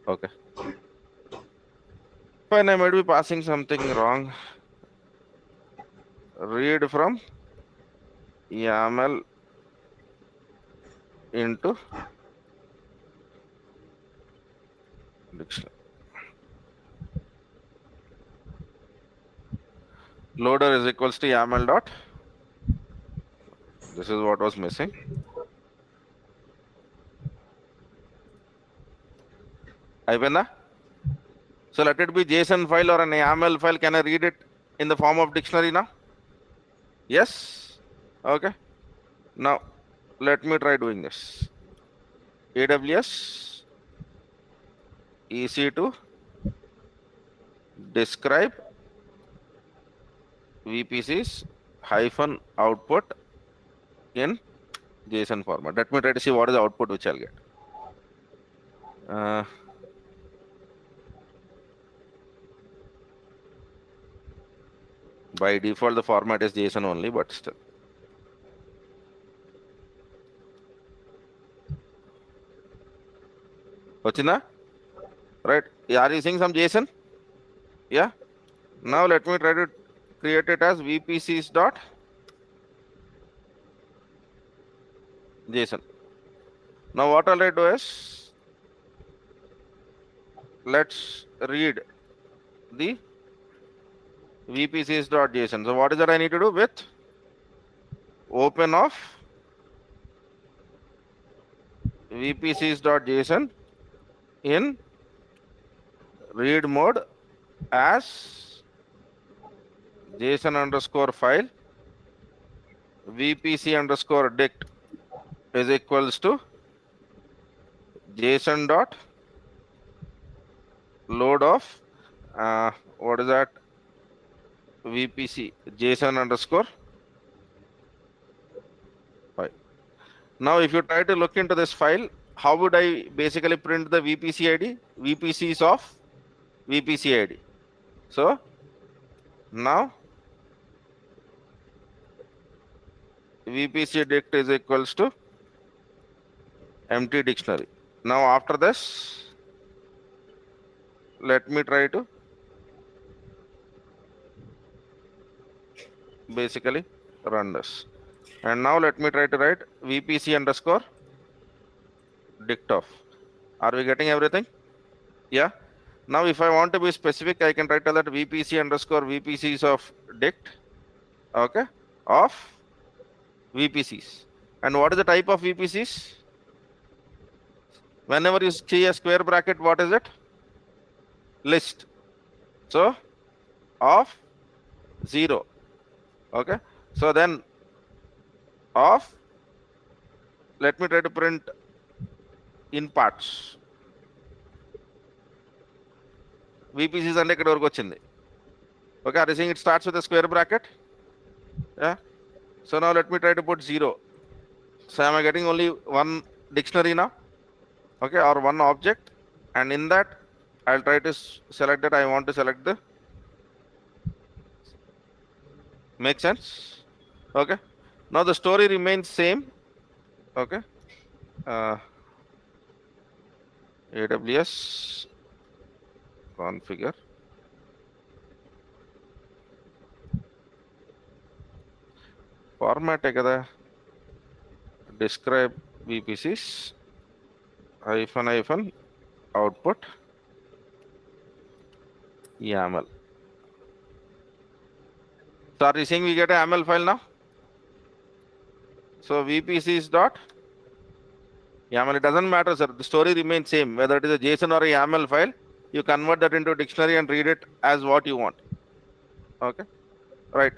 Okay. Fine, I might be passing something wrong. Read from YAML into dictionary. Loader is equals to YAML dot. This is what was missing. Ayvena? So let it be JSON file or an YAML file. Can I read it in the form of dictionary now? Yes. Okay. Now let me try doing this. AWS EC2 describe VPCs hyphen output in JSON format. Let me try to see what is the output which I'll get. By default, the format is JSON only, but still. Ochina? Right? Are you seeing some JSON? Yeah. Now let me try to create it as VPCs dot JSON. Now what I'll do is let's read the VPCs dot JSON. So what is that I need to do with open of VPCs dot JSON in read mode as JSON underscore file VPC underscore dict is equals to JSON dot load of what is that VPC JSON underscore file. Now if you try to look into this file, how would I basically print the VPC ID? VPCs of VPC ID. So now VPC dict is equals to empty dictionary. Now after this, let me try to basically run this. And now let me try to write VPC underscore dict of. Are we getting everything? Yeah. Now if I want to be specific, I can write that VPC underscore VPCs of dict, okay, of VPCs. And what is the type of VPCs? Whenever you see a square bracket, what is it? List. So of 0. Okay. So then of, let me try to print in parts. VPCs and ikkada varaku vachindi. Okay, are you seeing it starts with a square bracket? Yeah. So now let me try to put 0. So am I getting only one dictionary now? Okay, or one object, and in that I'll try to select that I want to select the. Make sense? Okay. Now the story remains same. Okay. AWS configure format kada describe VPCs hyphen output YAML. So are you seeing we get a YAML file now? So VPCs dot YAML. It doesn't matter, sir. The story remains same. Whether it is a JSON or a YAML file, you convert that into a dictionary and read it as what you want. Okay. Right.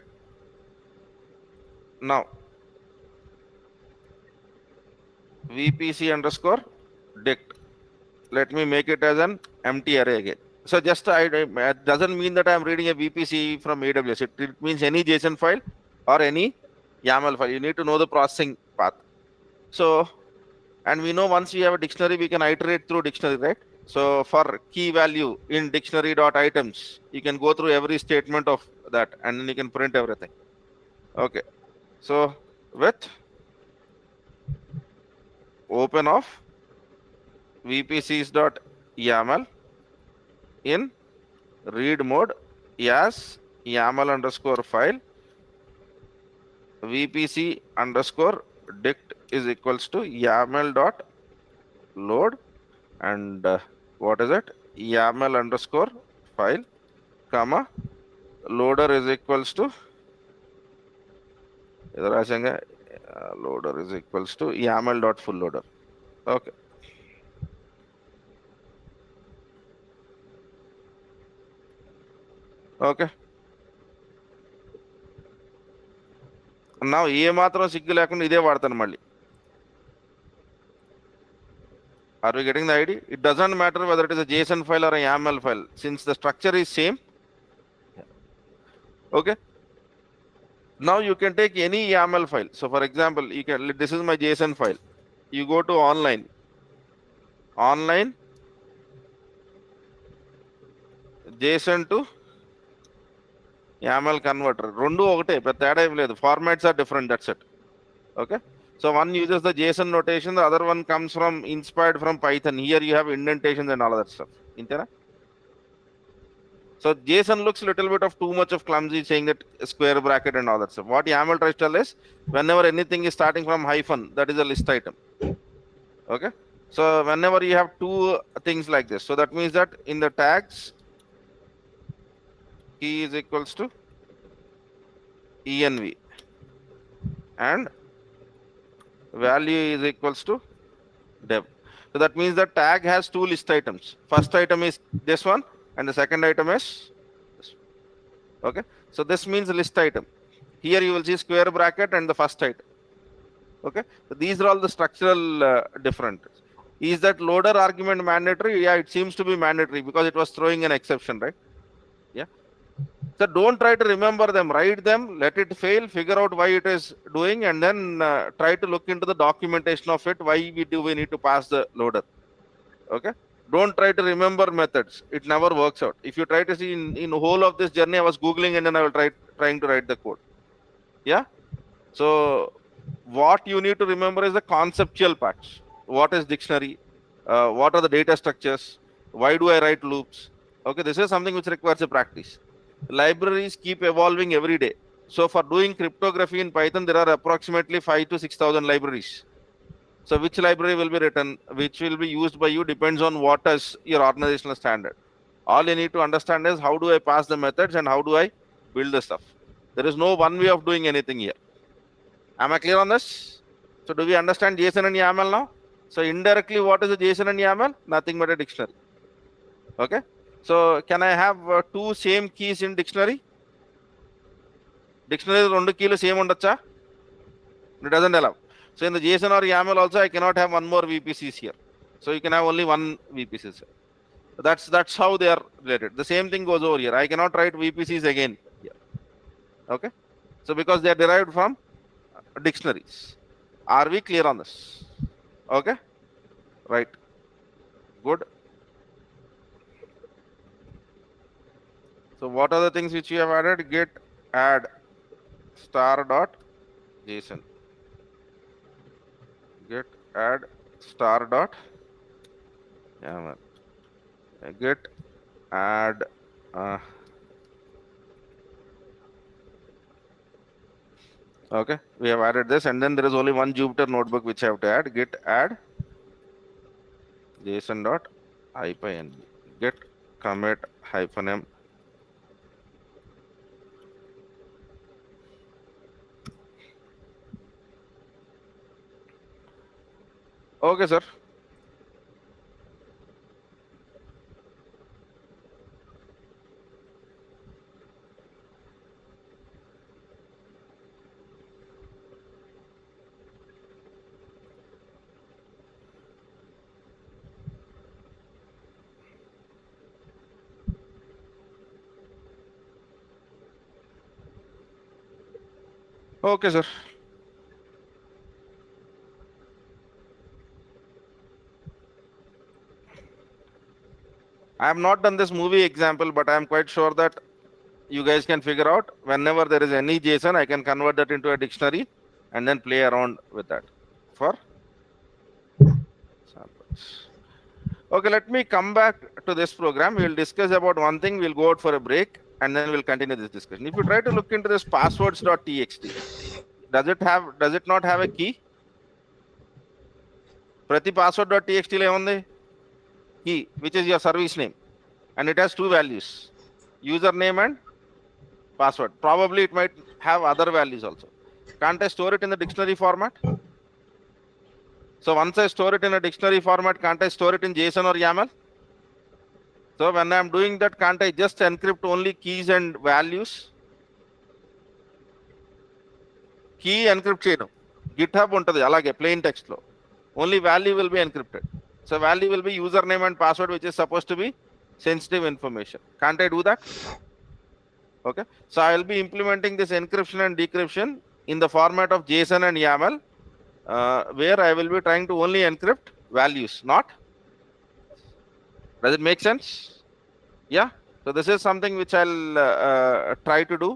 Now VPC underscore dict. Let me make it as an empty array again. So just it doesn't mean that I'm reading a VPC from AWS. It means any JSON file or any YAML file. You need to know the processing path. So, and we know once we have a dictionary, we can iterate through dictionary, right? So for key value in dictionary dot items, you can go through every statement of that and then you can print everything. Okay. So with open of VPCs dot YAML in read mode as YAML underscore file VPC underscore dict is equals to YAML dot load and what is it? YAML underscore file, comma, loader is equals to loader is equals to YAML dot full loader. Okay. Okay. Now ఏ మాత్రం సిగ్గు లేకుండా ఇదే వాడతాను మళ్ళీ. Are we getting the idea? It doesn't matter whether it is a JSON file or a YAML file, since the structure is same. Okay. Now you can take any YAML file. So for example, you can, this is my JSON file. You go to online JSON to YAML converter. Rendu okate, but teda em ledu. Formats are different, that's it. Okay. So one uses the JSON notation, the other one comes from inspired from Python. Here you have indentations and all that stuff. Intera? So JSON looks a little bit of too much of clumsy, saying that square bracket and all that stuff. What YAML tries to tell is, whenever anything is starting from hyphen, that is a list item. Okay. So whenever you have two things like this, so that means that in the tags, key is equals to env and value is equals to dev. So that means the tag has two list items. First item is this one and the second item is this. Okay. So this means list item. Here you will see square bracket and the first item. Okay. So these are all the structural differences. Is that loader argument mandatory? Yeah, it seems to be mandatory because it was throwing an exception, right? Yeah. So don't try to remember them, write them, let it fail, figure out why it is doing, and then try to look into the documentation of it. Why we need to pass the loader? Okay. Don't try to remember methods. It never works out. If you try to see in whole of this journey, I was Googling and then I will trying to write the code. Yeah. So what you need to remember is the conceptual parts. What is dictionary? What are the data structures? Why do I write loops? Okay, this is something which requires a practice. Libraries keep evolving every day. So for doing cryptography in Python, there are approximately 5 to 6,000 libraries. So which library will be written, which will be used by you, depends on what is your organizational standard. All you need to understand is how do I pass the methods and how do I build the stuff. There is no one way of doing anything here. Am I clear on this? So do we understand JSON and YAML now? So indirectly, what is a JSON and YAML? Nothing but a dictionary. Okay. So can I have two same keys in dictionary? Dictionary rendu keys same undacha? It doesn't allow. So in the JSON or YAML also, I cannot have one more VPCs here. So you can have only one VPCs. So that's how they are related. The same thing goes over here. I cannot write VPCs again here. Okay. So because they are derived from dictionaries. Are we clear on this? Okay. Right. Good. So what are the things which you have added? Get add star dot JSON. Get add star dot YAML. Get add okay, we have added this, and then there is only one Jupyter notebook which I have to add. Get add JSON dot IPyNB. Get commit -m. Okay, sir. Okay, sir. I have not done this movie example, but I am quite sure that you guys can figure out whenever there is any JSON, I can convert that into a dictionary and then play around with that for samples. Okay, let me come back to this program. We'll discuss about one thing. We'll go out for a break and then we'll continue this discussion. If you try to look into this passwords.txt, does it not have a key? Prati password.txt lo emundi key, which is your service name, and it has two values, username and password. Probably it might have other values also. Can't I store it in the dictionary format? So once I store it in a dictionary format, can't I store it in JSON or YAML? So when I'm doing that, can't I just encrypt only keys and values? Key encrypt చేయను, GitHub ఉంటుంది అలాగే plain text లో, only value will be encrypted. So value will be username and password, which is supposed to be sensitive information. Can't I do that? Okay, so I'll be implementing this encryption and decryption in the format of JSON and YAML, where I will be trying to only encrypt values, not. Does it make sense? Yeah. So this is something which I'll try to do.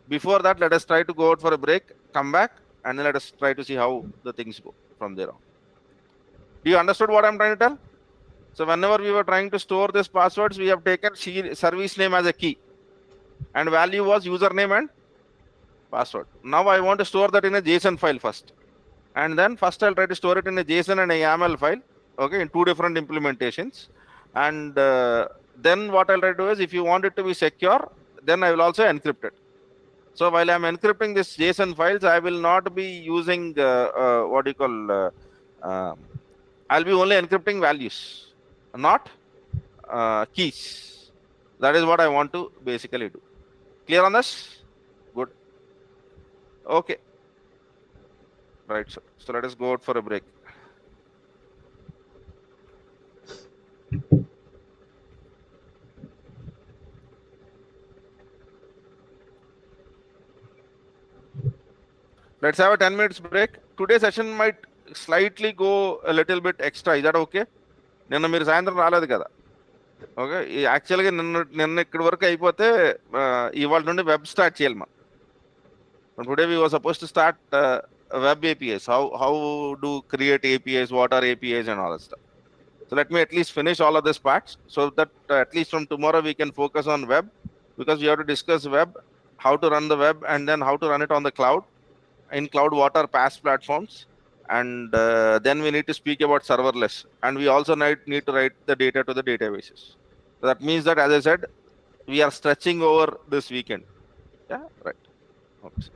Before that, let us try to go out for a break, come back, and then let us try to see how the things go from there on. Do you understood what I'm trying to tell? So whenever we were trying to store these passwords, we have taken service name as a key, and value was username and password. Now I want to store that in a JSON file first, and then first I'll try to store it in a JSON and a YAML file, okay, in two different implementations. And then what I'll try to do is, if you want it to be secure, then I will also encrypt it. So while I'm encrypting this JSON files, I will not be using what do you call, I'll be only encrypting values, not keys. That is what I want to basically do. Clear on this? Good. Okay. Right. So let us go out for a break. Let's have a 10 minutes break. Today's session might slightly go a little bit extra. Is that okay? నిన్న మీరు సాయంత్రం రాలేదు కదా. Okay, యాక్చువల్గా నిన్న ఇక్కడి వరకు అయిపోతే ఇవాళ నుండి వెబ్ స్టార్ట్ చేయాలి మనం. Today we were supposed to start web APIs. How do create APIs, what are APIs and all that stuff. So let me at least finish all of these parts, so that at least from tomorrow we can focus on web, because we have to discuss web, how to run the web, and then how to run it on the cloud. In cloud, what are PaaS platforms, and then we need to speak about serverless, and we also need to write the data to the databases. So that means that, as I said, we are stretching over this weekend. Yeah, right. Okay.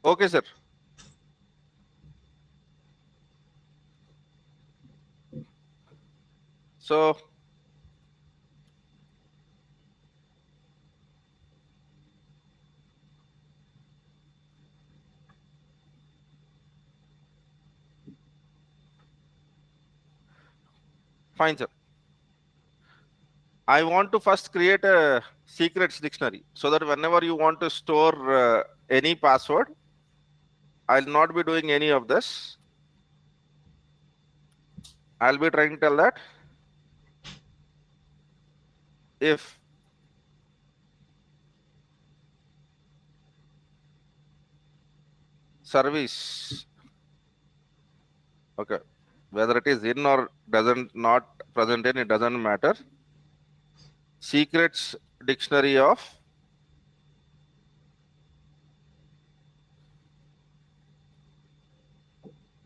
Okay, sir. So fine, sir. I want to first create a secrets dictionary so that whenever you want to store any password, I'll not be doing any of this. I'll be trying to tell that if service, okay, whether it is in or doesn't not present in, it doesn't matter. Secrets dictionary of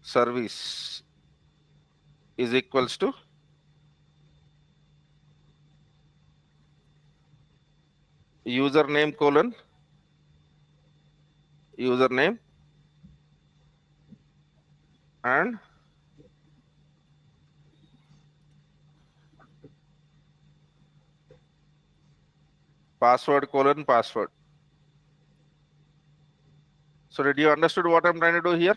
service is equals to username colon username and password colon password. So did you understood what I'm trying to do here?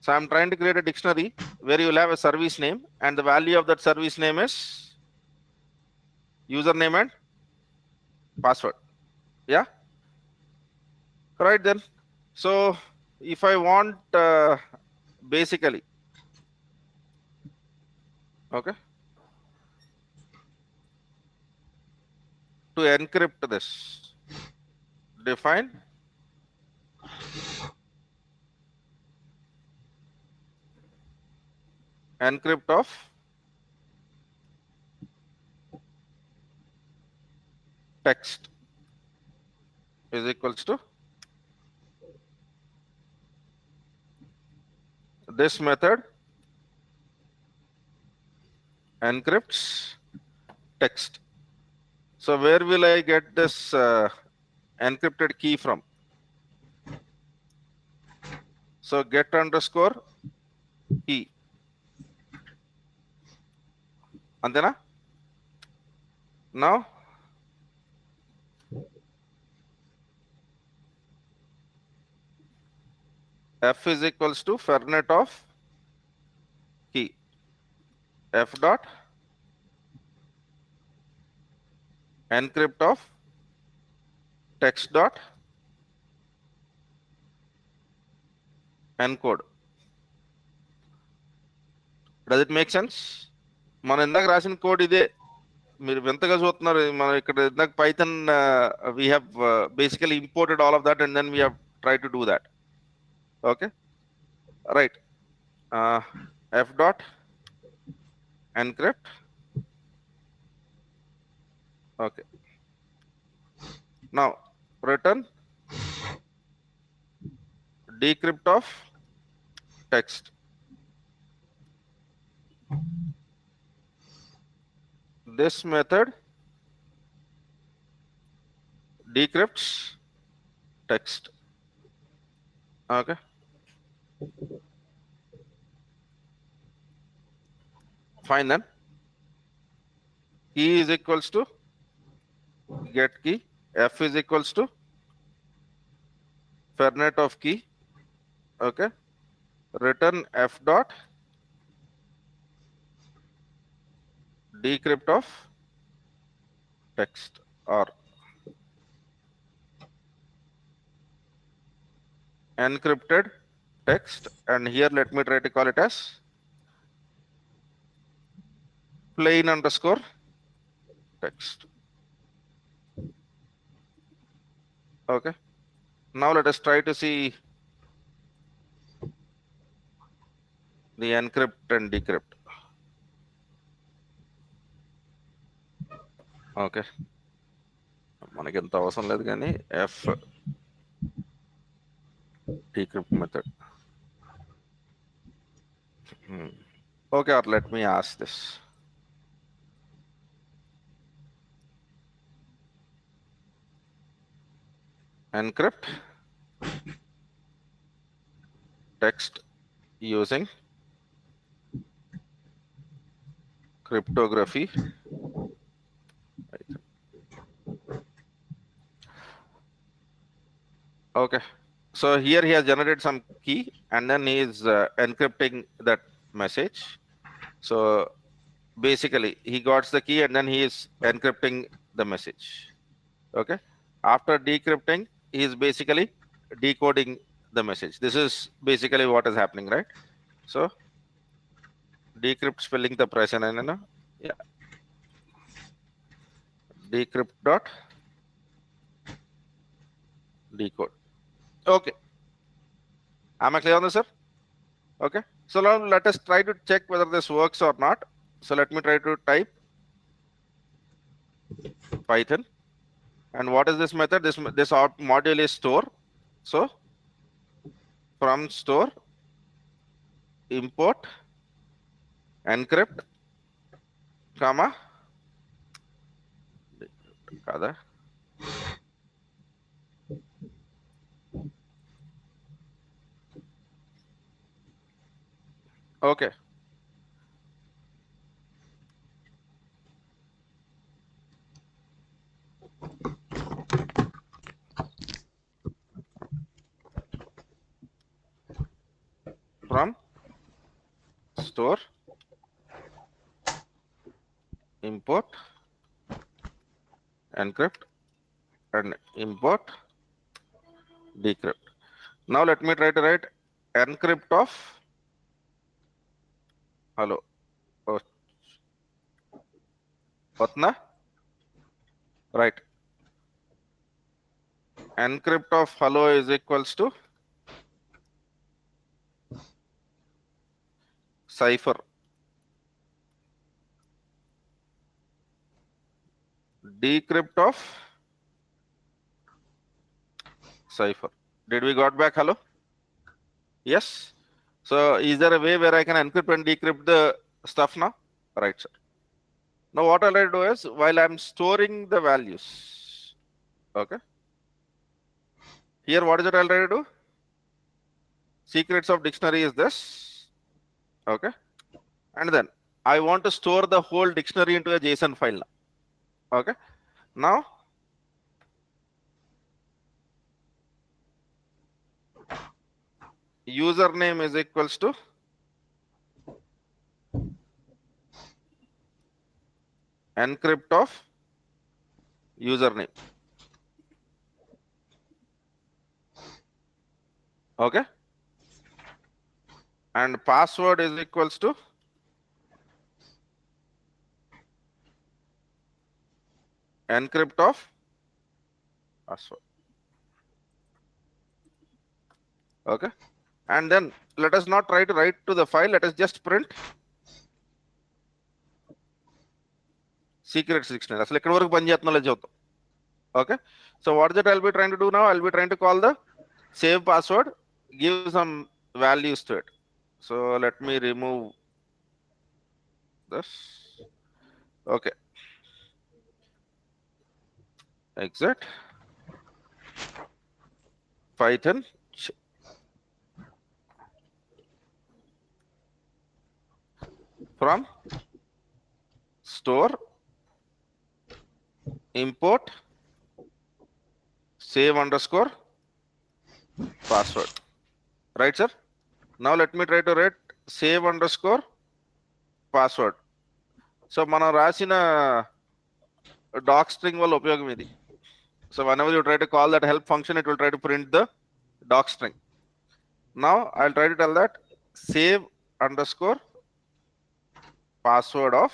So I'm trying to create a dictionary where you'll have a service name and the value of that service name is username and password. Yeah, right then. So if I want basically, okay, to encrypt this, define encrypt of text is equals to this method encrypts text. So where will I get this encrypted key from? So get underscore key. Antena? Now F is equals to fernet of key. F dot encrypt of text dot encode. Does it make sense? మనం ఇందాక రాసిన code ఇదే. మీరు వింతగా చూస్తున్నారు. మనం ఇక్కడ ఇందాక Python we have basically imported all of that and then we have tried to do that. Okay, right. F dot encrypt. Okay, now return decrypt of text. This method decrypts text. Okay, fine then. Key is equals to get key. F is equals to fernet of key. Okay, return F dot decrypt of text or encrypted text, and here let me try to call it as plain underscore text. Okay, now let us try to see the encrypt and decrypt. Okay, మనకి ఎంత అవసరం లేదు కానీ F decrypt method. Okay, or let me ask this. Encrypt text using cryptography. Okay, so here he has generated some key and then he is encrypting that message. So basically he got the key and then he is encrypting the message. Okay, after decrypting he is basically decoding the message. This is basically what is happening, right? So decrypt spelling the present and yeah, decrypt dot decode. Okay, am I clear on this, sir? Okay, so now let us try to check whether this works or not. So let me try to type Python. And what is this method? This module is store. So from store import encrypt comma kada. Okay, from store import encrypt and import decrypt. Now let me try to write encrypt of hello. Oh, Patna, right? Encrypt of hello is equals to cipher decrypt of cipher. Did we got back hello? Yes. So is there a way where I can encrypt and decrypt the stuff now? Right, sir. Now what I'll do is while I'm storing the values, okay. Here what is it I'll try to do? Secrets of dictionary is this, okay. And then I want to store the whole dictionary into a JSON file now, okay. Now username is equals to encrypt of username, okay. And password is equals to encrypt of password, okay. And then let us not try to write to the file, let us just print secrets dictionary. అసలు ఎక్కడి వరకు పని చేస్తున్నా చూద్దాం. Okay, so what is it I'll be trying to do now? I'll be trying to call the save password, give some values to it. So let me remove this. Okay, exit Python from store import save underscore password, right, sir? Now let me try to write save underscore password. So మనం రాసిన doc string వల్ల ఉపయోగం ఇది. So whenever you try to call that help function, it will try to print the doc string. Now I'll try to tell that save underscore password of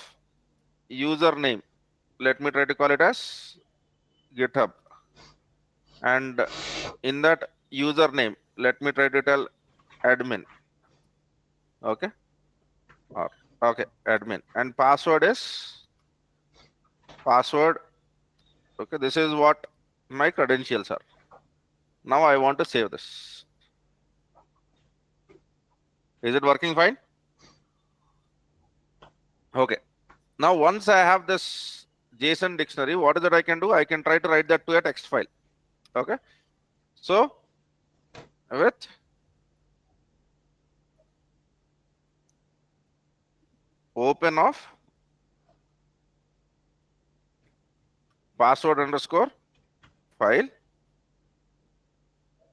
username. Let me try to call it as GitHub. And in that username, let me try to tell admin. Okay. Okay, admin. And password is password. Okay, this is what my credentials are. Now I want to save this. Is it working fine? Okay. Now once I have this JSON dictionary, what is it I can do? I can try to write that to a text file. Okay. So with open of password underscore file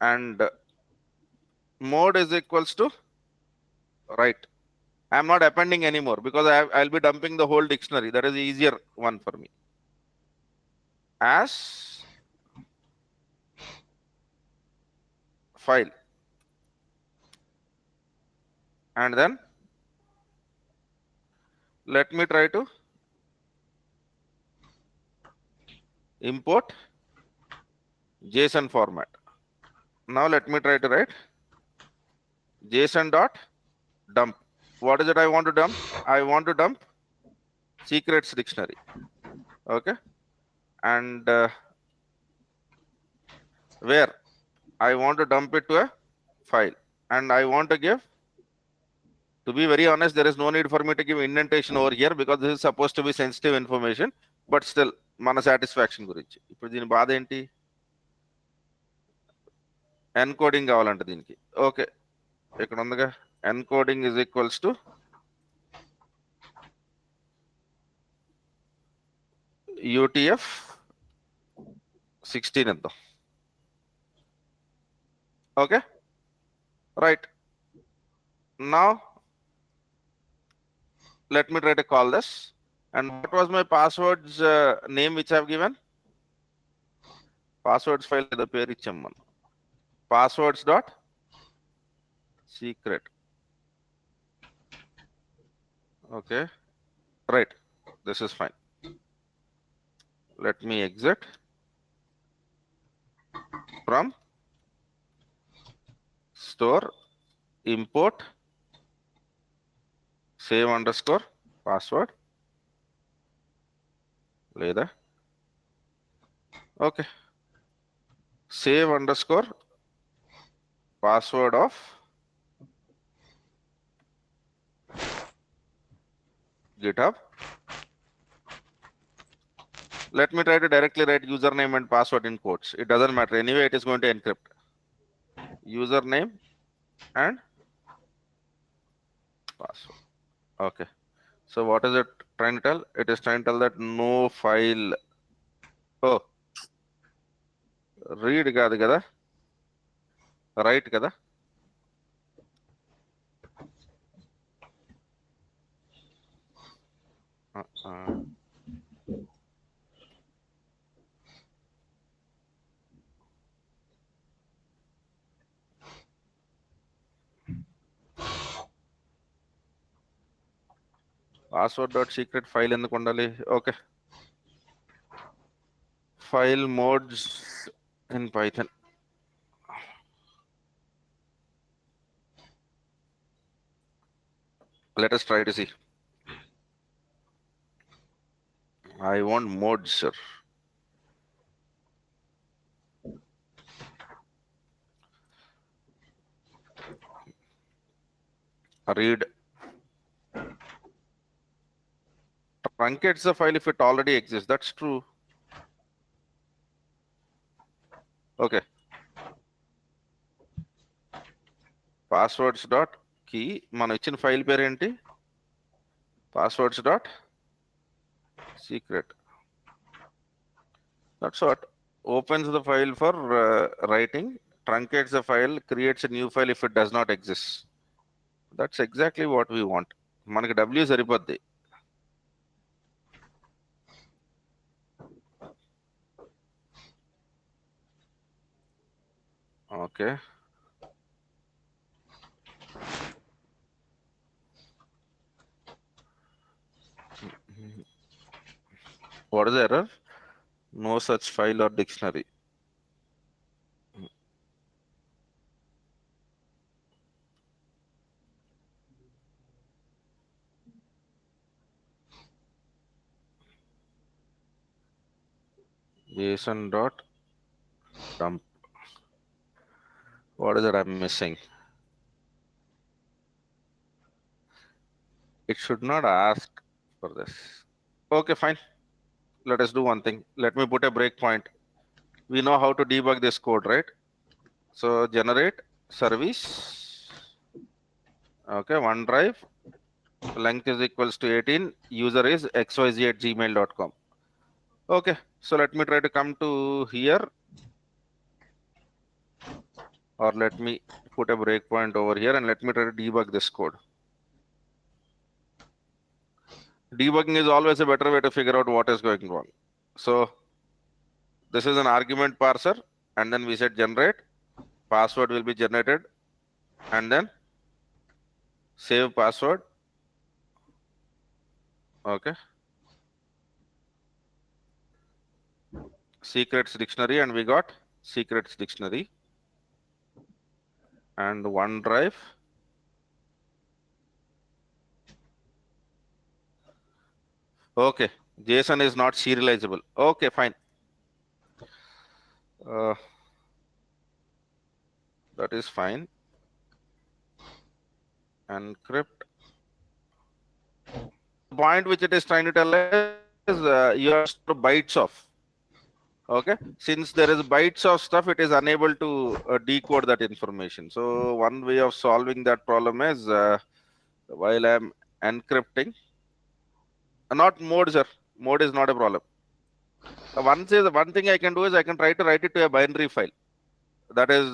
and mode is equals to write. I'm not appending anymore because I'll be dumping the whole dictionary. That is the easier one for me. As file. And then let me try to import JSON format. Now let me try to write JSON dot dump. What is it I want to dump? I want to dump secrets dictionary. Okay. And where I want to dump it to a file. And I want to give, to be very honest, there is no need for me to give indentation over here because this is supposed to be sensitive information. But still, మన satisfaction గురించి ఇప్పుడు దీని బాధ ఏంటి, encoding కావాలంటే దీనికి. Okay, ఇక్కడ ఉందిగా encoding is equals to UTF 16 ఇద్దాం. Okay, right. Now let me try to call this. And what was my passwords name which I have given? Passwords file the పేరు ఇచ్చాం మనం. Passwords dot secret. Okay, right. This is fine. Let me exit from store, import save underscore password. లేదా okay, save underscore password of GitHub. Let me try to directly write username and password in quotes. It doesn't matter. Anyway, it is going to encrypt. Username and password. Okay. So what is it trying to tell? It is trying to tell that no file. Oh, read కాదు కదా, right కదా. Password dot secret file ఎందుకు ఉండాలి? Okay, file modes in Python. Let us try to see. I want modes, sir. Read truncates the file if it already exists. That's true. Okay. Passwords dot key. మనం ఇచ్చిన file పేరు ఏంటి? Passwords dot secret. That's what opens the file for writing, truncates the file, creates a new file if it does not exist. That's exactly what we want. మనకి W సరిపోద్ది. Okay. What is the error? No such file or dictionary. JSON dot dump. What is it I'm missing? It should not ask for this. Okay, fine. Let us do one thing. Let me put a breakpoint. We know how to debug this code, right? So generate service. Okay, OneDrive length is equals to 18. User is xyz@gmail.com. Okay, so let me try to come to here, or let me put a breakpoint over here and let me try to debug this code. Debugging is always a better way to figure out what is going wrong. So this is an argument parser, and then we said generate, password will be generated, and then save password. Okay, secrets dictionary, and we got secrets dictionary and OneDrive. Okay, JSON is not serializable. Okay, fine. That is fine. Encrypt. The point which it is trying to tell is you have to store bytes of. Okay, since there is bytes of stuff, it is unable to decode that information. So one way of solving that problem is while I'm encrypting, not mode, sir. Mode is not a problem. One thing I can do is I can try to write it to a binary file. That is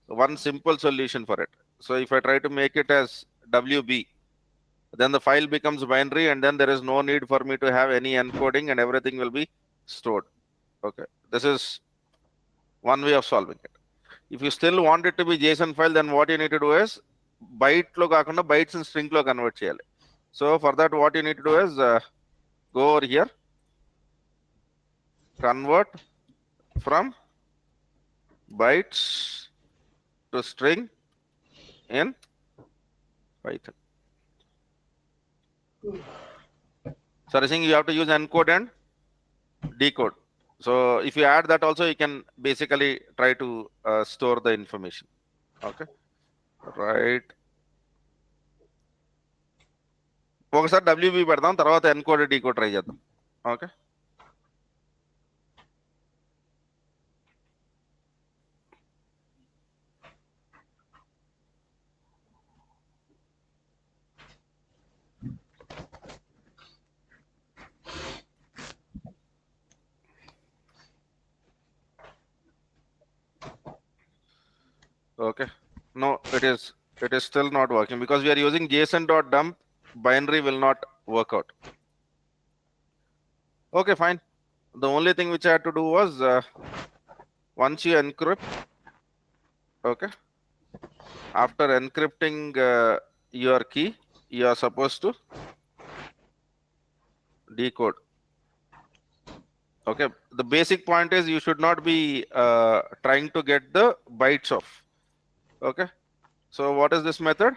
one simple solution for it. So if I try to make it as WB, then the file becomes binary, and then there is no need for me to have any encoding, and everything will be stored. Okay, this is one way of solving it. If you still want it to be JSON file, then what you need to do is byte lo kaakunda bytes and string lo convert cheyali. So for that, what you need to do is go over here, convert from bytes to string in Python. So I think you have to use encode and decode. So if you add that also, you can basically try to store the information. Okay, right. ఒకసారి WB పెడదాం, తర్వాత encode decode try చేద్దాం. Okay, okay. No, it is still not working because we are using json.dump. Binary will not work out. Okay, fine. The only thing which I had to do was once you encrypt, okay, after encrypting your key, you are supposed to decode. Okay, the basic point is you should not be trying to get the bytes of. Okay, so what is this method?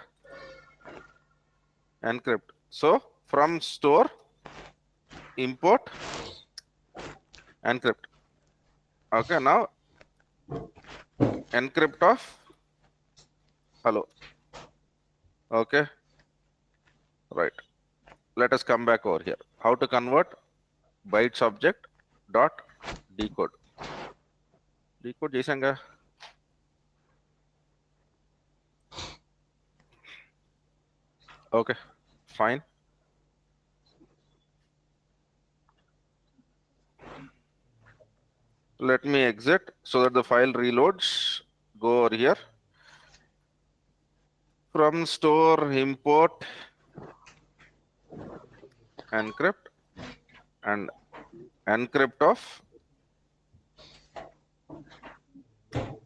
Encrypt. So from store, import, encrypt. Okay, now encrypt of hello. Okay, right. Let us come back over here. How to convert bytes object dot decode. Decode చేసాంగా. Okay, fine. Let me exit so that the file reloads. Go over here. From store, import, encrypt, and encrypt of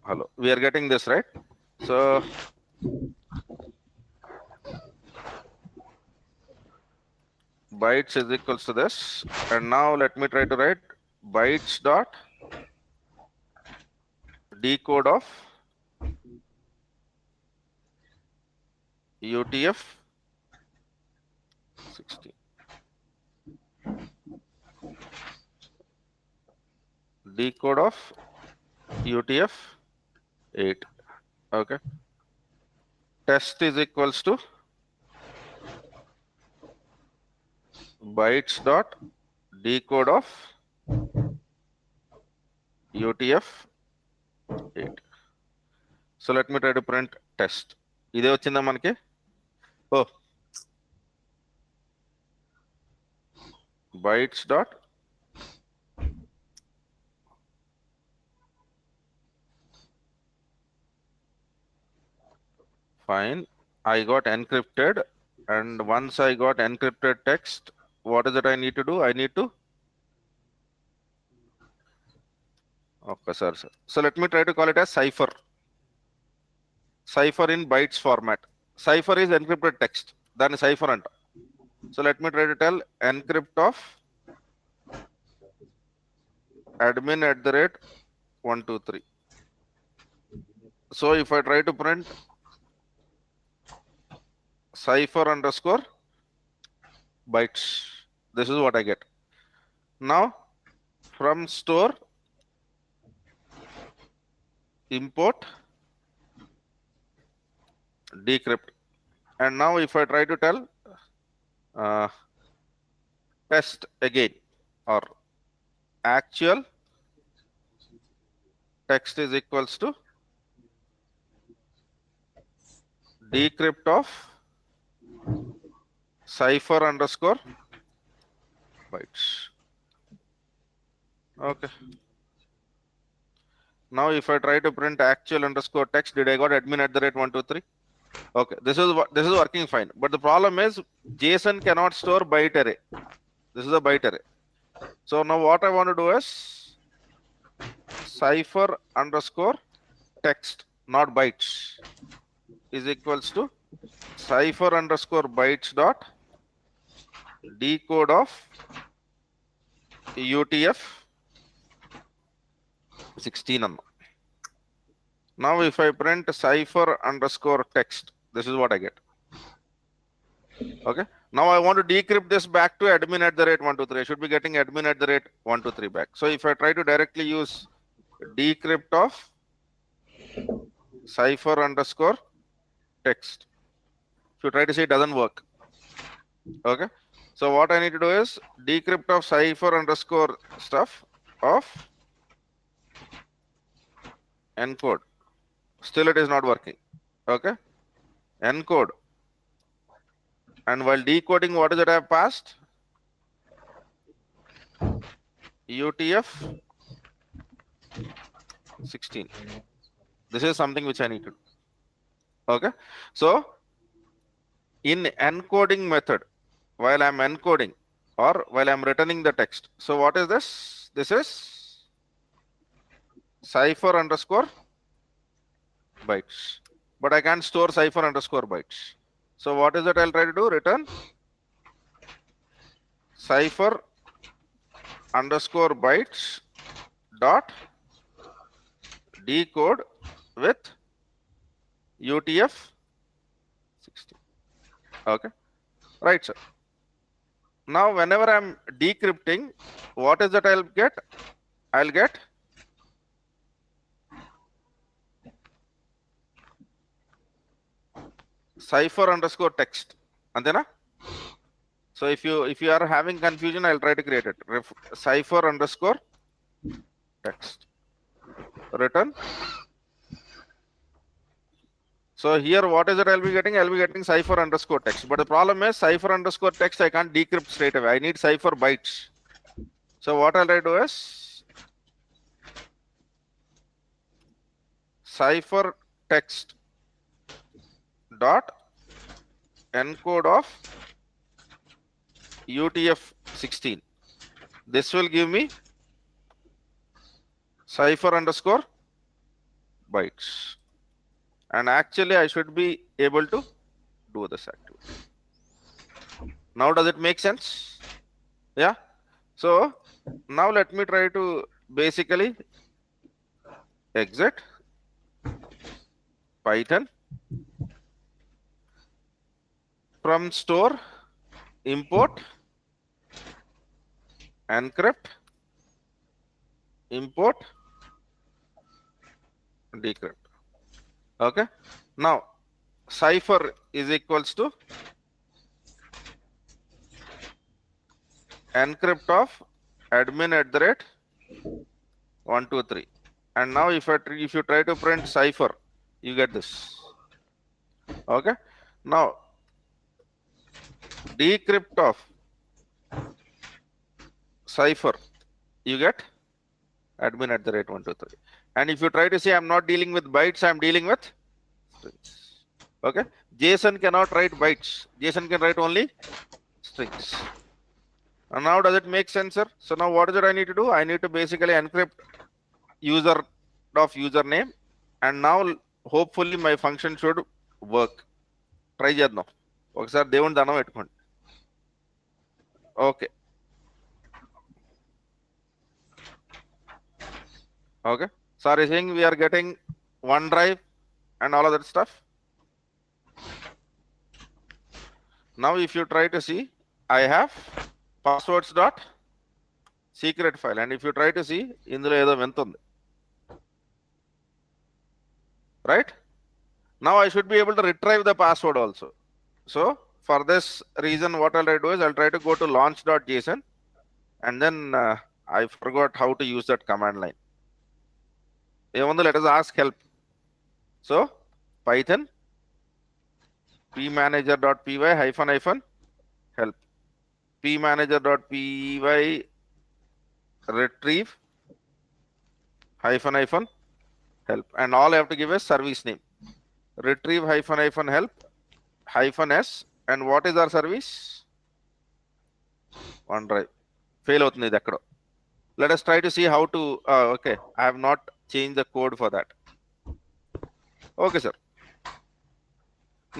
hello. We are getting this right. So bytes is equals to this, and now let me try to write bytes dot decode of UTF 16. Decode of UTF 8. Okay. Test is equals to bytes dot decode of UTF 8. So let me try to print test. ఇదే వచ్చిందా మనకి? Oh, bytes dot fine. I got encrypted, and once I got encrypted text, what is it I need to do? I need to okay, sir. So let me try to call it as cipher. Cipher in bytes format. Cipher is encrypted text. Then cipher anta. So let me try to tell encrypt of admin at the rate 123. So if I try to print cipher underscore bytes, this is what I get. Now from store import decrypt, and now if I try to tell test again, or actual text is equals to decrypt of cipher underscore bytes. Okay. Now if I try to print actual underscore text, did I got admin at the rate 123? Okay, this is working fine. But the problem is JSON cannot store byte array. This is a byte array. So now what I want to do is cipher underscore text, not bytes, is equals to cipher underscore bytes dot decode of UTF 16. Now if I print cipher underscore text, this is what I get. Okay. Now I want to decrypt this back to admin at the rate 123. I should be getting admin at the rate 123 back. So if I try to directly use decrypt of cipher underscore text, if you try to say it doesn't work. Okay. So what I need to do is decrypt of cipher underscore stuff of encode. Still it is not working. Okay. Encode. And while decoding, what is it I have passed? UTF 16. This is something which I need to do. Okay. So in encoding method, while I'm encoding or while I'm returning the text. So what is this? This is cipher underscore bytes. But I can't store cipher underscore bytes. So what is that I'll try to do? Return cipher underscore bytes dot decode with UTF 16. Okay. Right, sir. Now whenever I'm decrypting, what is that I'll get? I'll get cipher underscore text. Antena? So if you are having confusion, I'll try to create it. Cipher underscore text. Return. So here what is it I'll be getting? I'll be getting cipher underscore text. But the problem is cipher underscore text I can't decrypt straight away. I need cipher bytes. So what I'll try to do is cipher text dot encode of UTF 16. This will give me cipher underscore bytes. And actually I should be able to do this activity. Now does it make sense? Yeah. So now let me try to basically exit Python, from store import encrypt import decrypt. Okay. Now cipher is equals to encrypt of admin at the rate 123. And now if you try to print cipher, You get this. Okay. Now decrypt of cipher, you get admin@123. And if you try to say I'm not dealing with bytes, I'm dealing with strings. Okay. JSON cannot write bytes. JSON can write only strings. And now does it make sense, sir? So now what is it I need to do? I need to basically encrypt user of username, and now hopefully my function should work. Try చేద్దాం ఒకసారి దేవుని దండం పెట్టుకోండి. Okay. Okay. Sorry, saying we are getting OneDrive and all of that stuff. Now if you try to see, I have passwords dot secret file, and if you try to see, ఇందులో ఏదో వింత ఉంది, right? Now I should be able to retrieve the password also. So for this reason, what I'll try to do is I'll try to go to launch.json, and then I forgot how to use that command line. Let us ask help. So Python pmanager.py --- help, pmanager.py retrieve --- help, and all I have to give is service name, retrieve --- help -s, and what is our service? OneDrive. Fail అవుతుంది ఇది ఎక్కడో. Let us try to see how to okay, I have not changed the code for that. Okay, sir.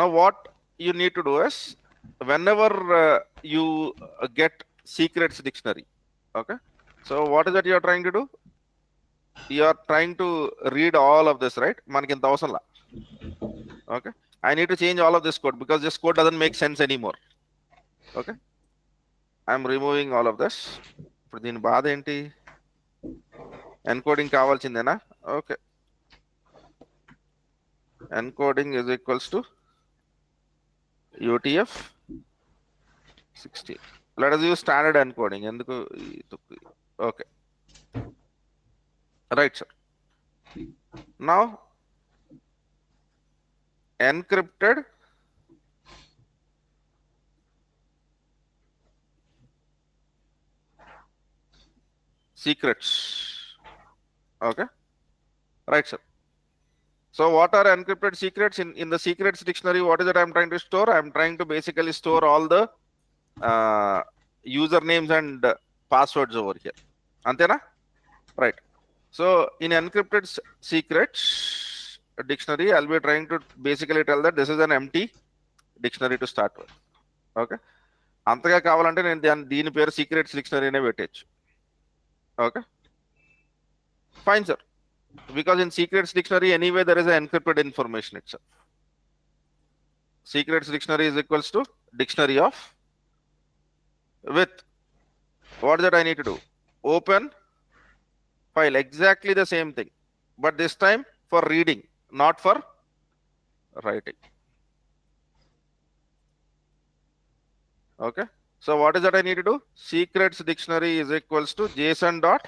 Now what you need to do is, whenever you get secrets dictionary, okay, so what is that you are trying to do? You are trying to read all of this, right? Manaki inta avasam la. Okay, I need to change all of this code because this code doesn't make sense anymore. Okay, I'm removing all of this. ఇప్పుడు దీని బాధ ఏంటి? Encoding కావాల్సిందేనా? Okay, encoding is equals to UTF-16. Let us use standard encoding. ఎందుకు? Okay, right, sir. Now encrypted secrets. Okay, right, sir. So what are encrypted secrets? In the secrets dictionary, what is it I'm trying to store? I'm trying to basically store all the usernames and passwords over here. Antena? Right. So in encrypted secrets dictionary, I'll be trying to basically tell that this is an empty dictionary to start with. Okay. అంతగా కావాలంటే నేను దీని పేరు secrets dictionary అనే పెట్టచ్చు. Okay, fine sir. Because in secrets dictionary anyway there is an encrypted information itself. Secrets dictionary is equals to dictionary of with what that I need to do? Open file, exactly the same thing, but this time for reading, not for writing. Okay, so what is that I need to do? Secrets dictionary is equals to JSON dot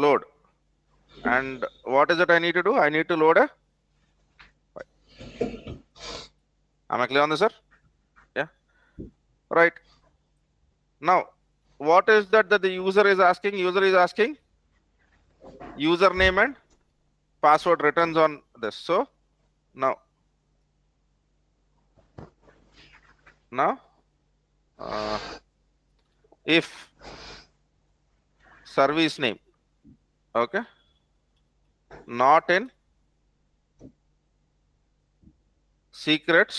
load, and what is it I need to do? I need to load a file. Am I clear on this, sir? Yeah, right. Now what is that the user is asking? User is asking username and password returns on this. So now if service name, okay, not in secrets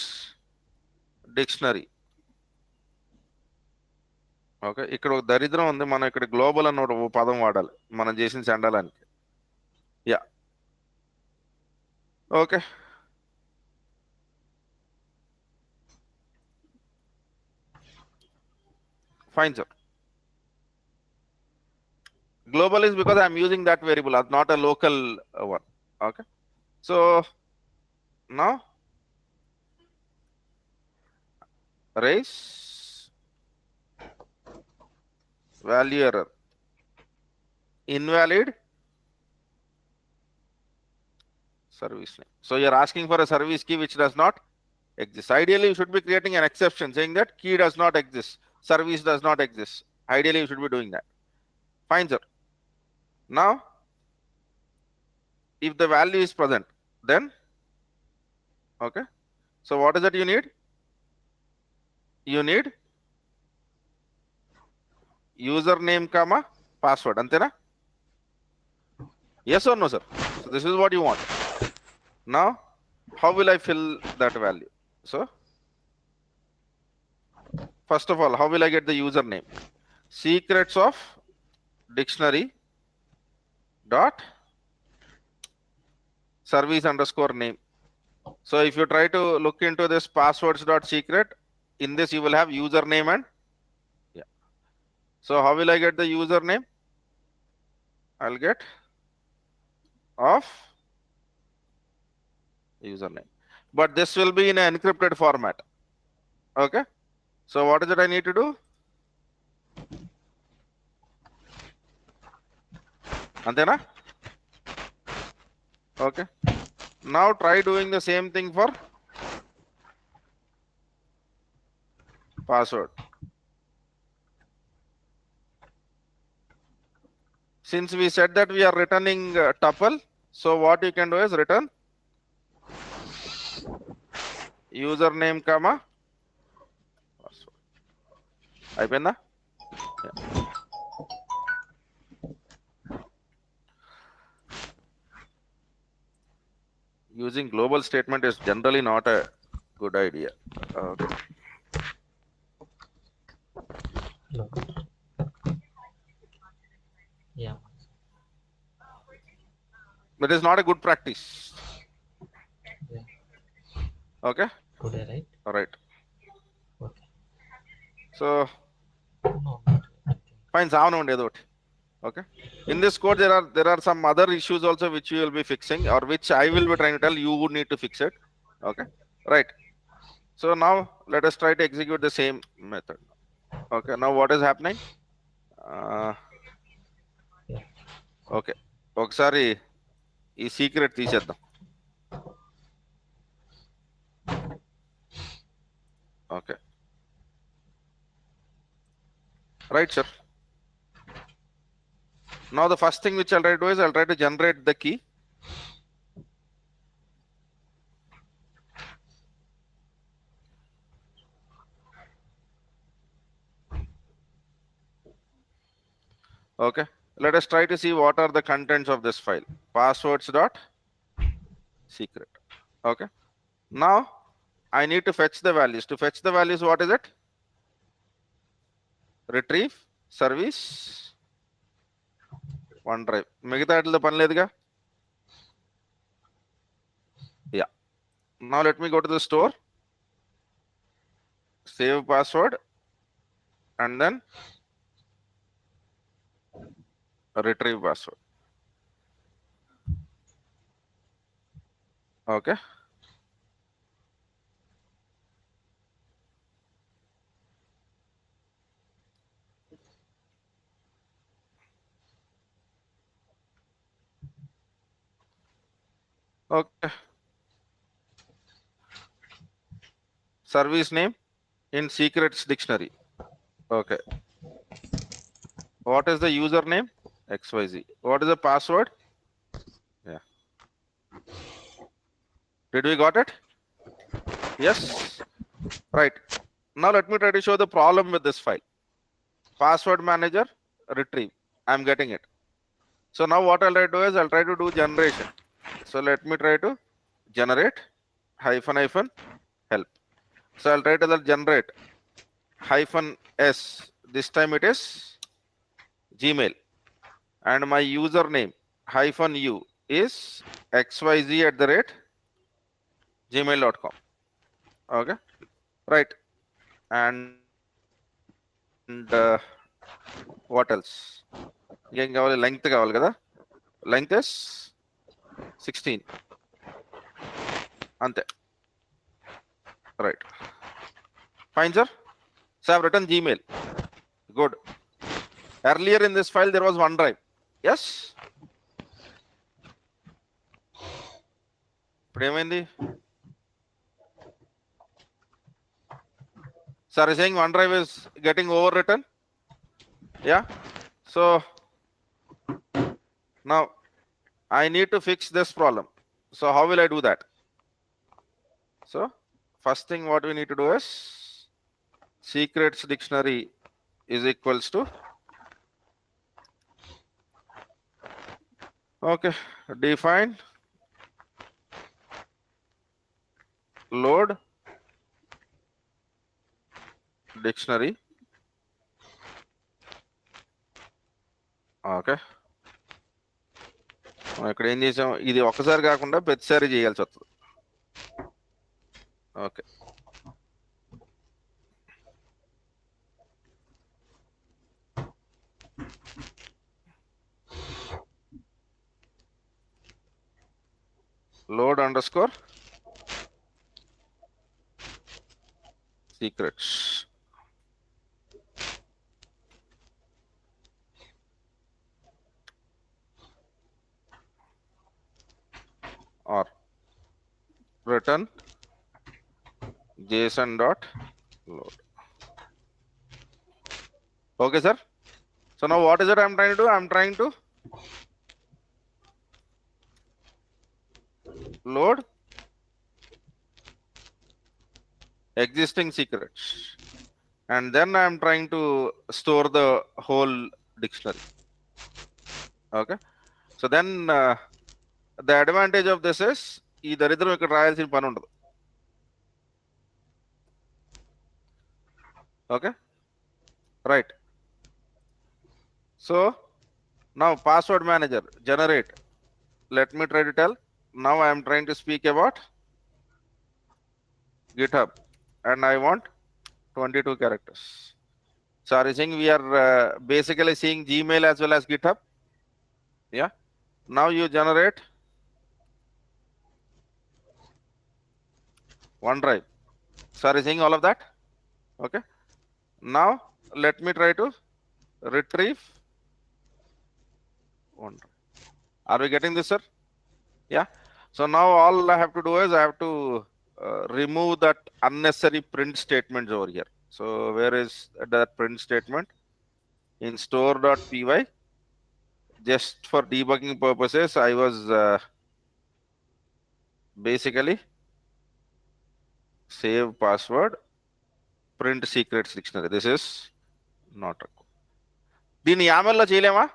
dictionary. Okay, ఇక్కడ ఒక దరిద్రం ఉంది. మనం ఇక్కడ global అన్న ఒక పదం వాడాలి మనం చేసిన చండాలానికి. Yeah, okay, fine, sir. Global is because I'm using that variable, not a local one. Okay, so now raise value error, invalid service name. So you're asking for a service key which does not exist. Ideally, you should be creating an exception saying that key does not exist, service does not exist. Ideally, you should be doing that. Fine, sir. Now, if the value is present, then okay. So what is that you need? You need username comma password. Antena? Yes or no, sir? So this is what you want. Now, how will I fill that value? So first of all, how will I get the username? Secrets of dictionary dot service underscore name. So if you try to look into this passwords dot secret, in this you will have username and yeah. So how will I get the username? I'll get of username, but this will be in an encrypted format. Okay. So what is it I need to do? Antena? Okay. Now try doing the same thing for password. Since we said that we are returning tuple, so what you can do is return username comma password. Ayipenda? Yeah. Using global statement is generally not a good idea. Okay. No. Yeah. That is not a good practice. Yeah. Okay. Today, right? All right. Okay. So No, not yet. fine. Okay. In this code, there are some other issues also which you will be fixing, or which I will be trying to tell you would need to fix it. Okay. Right. So now let us try to execute the same method. Okay. Now what is happening? Yeah. Okay. ఒకసారి ఈ secret తీసేద్దాం. Okay. Right, sir. Now the first thing which I'll try to do is I'll try to generate the key. Okay. Let us try to see what are the contents of this file. Passwords dot secret. Okay. Now I need to fetch the values. To fetch the values, what is it? Retrieve service OneDrive. మిగతా వాటిలో పని లేదుగా. Yeah. Now let me go to the store, save password, and then retrieve password. Okay. Okay. Service name in secrets dictionary. Okay. What is the username? XYZ. What is the password? Yeah. Did we got it? Yes. Right. Now let me try to show the problem with this file. Password manager, retrieve. I'm getting it. So now what I'll try to do is I'll try to do generation. So let me try to generate hyphen help. So I'll try to generate hyphen s. This time it is Gmail, and my username hyphen u is xyz@gmail.com. Okay. Right. And what else? Again, length కావాలి కదా. Length is 16. Ante. Right. Fine, sir. So I've written Gmail. Good. Earlier in this file there was OneDrive. Yes. ఇప్పుడు ఏమైంది? Sir is saying OneDrive is getting overwritten. Yeah. So now I need to fix this problem. So how will I do that? So first thing what we need to do is secrets dictionary is equals to, okay, define load dictionary. Okay, మనం ఇక్కడ ఏం చేసాం, ఇది ఒక్కసారి కాకుండా ప్రతిసారి చేయాల్సి వస్తుంది. Okay, load underscore secrets or return json dot load. Okay sir, so now what is it I'm trying to do? I'm trying to load existing secrets and then I'm trying to store the whole dictionary. Okay, so then the advantage of this is ఈ దరిద్రం ఇక్కడ రాయాల్సిన పని ఉండదు. Okay, right. So now password manager generate. Let me try to tell. Now I am trying to speak about GitHub and I want 22 characters. So are you saying we are basically seeing Gmail as well as GitHub? Yeah. Now you generate OneDrive. So are you seeing all of that? Okay. Now let me try to retrieve OneDrive. Are we getting this, sir? Yeah. So now all I have to do is I have to remove that unnecessary print statements over here. So where is that print statement? In store.py. Just for debugging purposes, I was basically save password print secrets dictionary. This is not required. దీన్ని YAML లో చేయలేమా?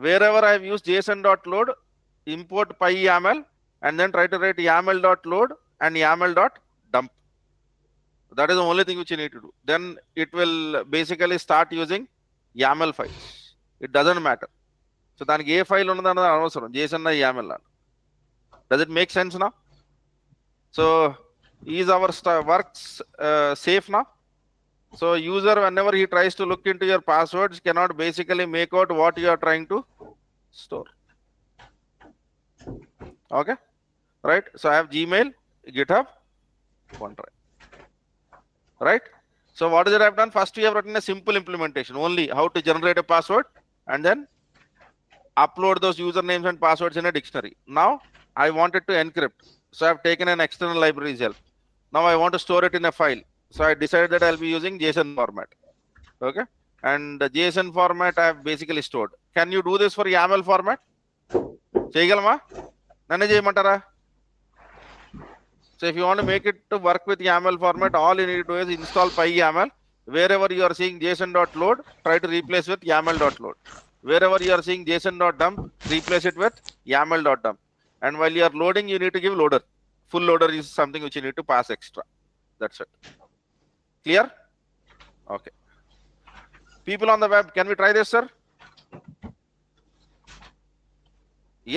Wherever I have used json.load, import py.yaml and then try to write yaml.load and yaml.dump. That is the only thing which you need to do. Then it will basically start using YAML files. It doesn't matter. So దానికి ఏ file ఉన్నదన్నది అనవసరం, JSON YAML. Does it make sense now? So is our works safe now? So user, whenever he tries to look into your passwords, cannot basically make out what you are trying to store. Okay, right? So I have Gmail, GitHub, OneDrive. Right? So what is it I've done? First we have written a simple implementation, only how to generate a password and then upload those usernames and passwords in a dictionary. Now I wanted to encrypt. So I've taken an external library's help. Now I want to store it in a file. So I decided that I'll be using JSON format. Okay. And the JSON format I have basically stored. Can you do this for YAML format? Cheyagalama? Nanne cheyamantara? So if you want to make it to work with YAML format, all you need to do is install py.yaml. Wherever you are seeing json.load, try to replace with yaml.load. Wherever you are seeing json.dump, replace it with yaml.dump. And while you are loading, you need to give loader. Full loader is something which you need to pass extra. That's it. Clear? Okay. People on the web, can we try this, sir?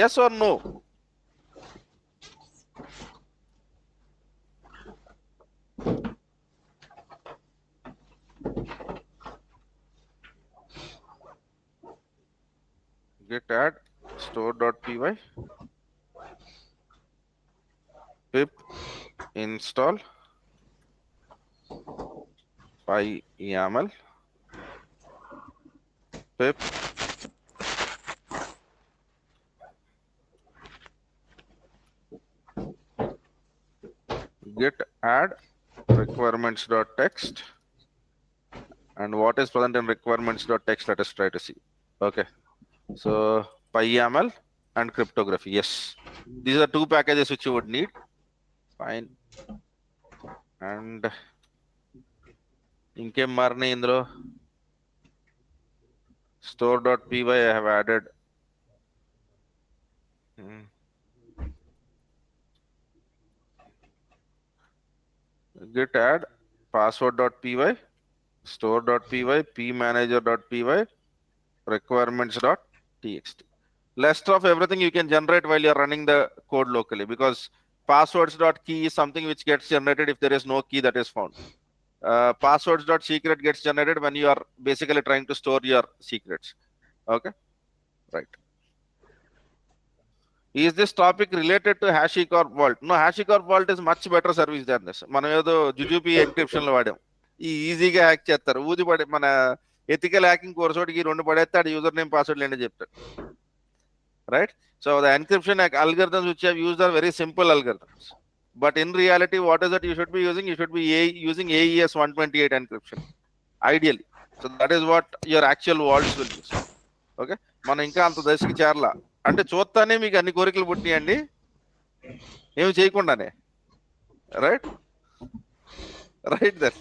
Yes or no? Git add store.py pip install py.yaml pip git add requirements.text, and what is present in requirements.text, let us try to see. Okay, so PyYAML and cryptography. Yes, these are two packages which you would need. Fine. And inkem marne indro store.py I have added. Git add password.py, store.py, pmanager.py, requirements.txt. Rest of everything you can generate while you're running the code locally, because passwords.key is something which gets generated if there is no key that is found. Passwords.secret gets generated when you are basically trying to store your secrets. Okay, right. Is this topic related to HashiCorp Vault? No, HashiCorp Vault is much better service than this. మనం ఏదో జుజుపి encryption లో వాడాం. ఈ ఈజీగా hack చేస్తారు. ఊది పడే మన ethical hacking course ఒకటికి రెండు పడేస్తే ఆడు యూజర్ నేమ్ పాస్వర్డ్ ఏంటో చెప్తాడు. Right? So the encryption algorithms which you have used are very simple algorithms. But in reality, what is that you should be using? You should be using AES 128 encryption, ideally. So that is what your actual vaults will use. Okay, మనం ఇంకా అంత దశకి చేరలా. అంటే చూస్తానే మీకు అన్ని కోరికలు పుట్టినాయండి, ఏమి చేయకుండానే. Right, right there.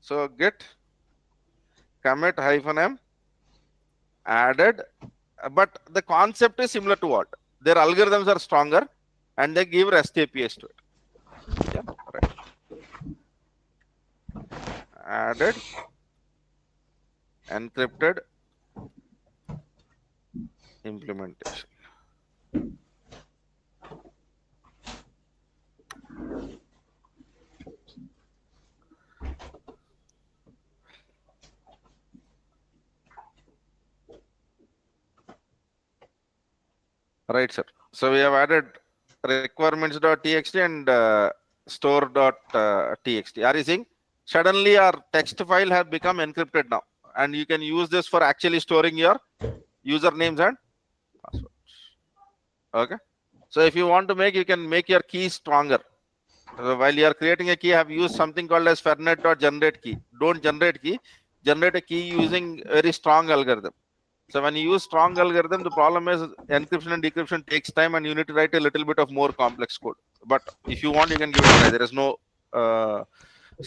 So git commit -m added, but the concept is similar to what? Their algorithms are stronger and they give REST APIs to it. Yeah, right. Added encrypted implementation. Right, sir. So we have added requirements.txt and store.txt. Are you seeing? Suddenly our text file have become encrypted now, and you can use this for actually storing your usernames and passwords. Okay. So if you want to make, you can make your key stronger. While you are creating a key, I have used something called as fernet.generate key. Don't generate key. Generate a key using very strong algorithm. So when you use strong algorithm, the problem is encryption and decryption takes time, and you need to write a little bit of more complex code. But if you want, you can give it a try. There is no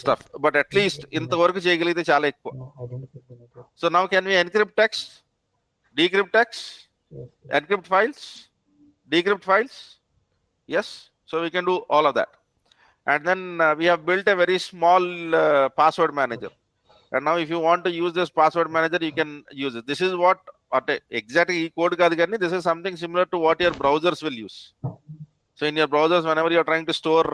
stuff. But at least in the work cheyagalite chala ekku. No, I don't think the network. So now can we encrypt text, decrypt text, Yes. encrypt files, decrypt files? Yes. So we can do all of that. And then we have built a very small password manager. And now if you want to use this password manager, you can use it. This is what exactly code kaadu gaani, this is something similar to what your browsers will use. So in your browsers, whenever you're trying to store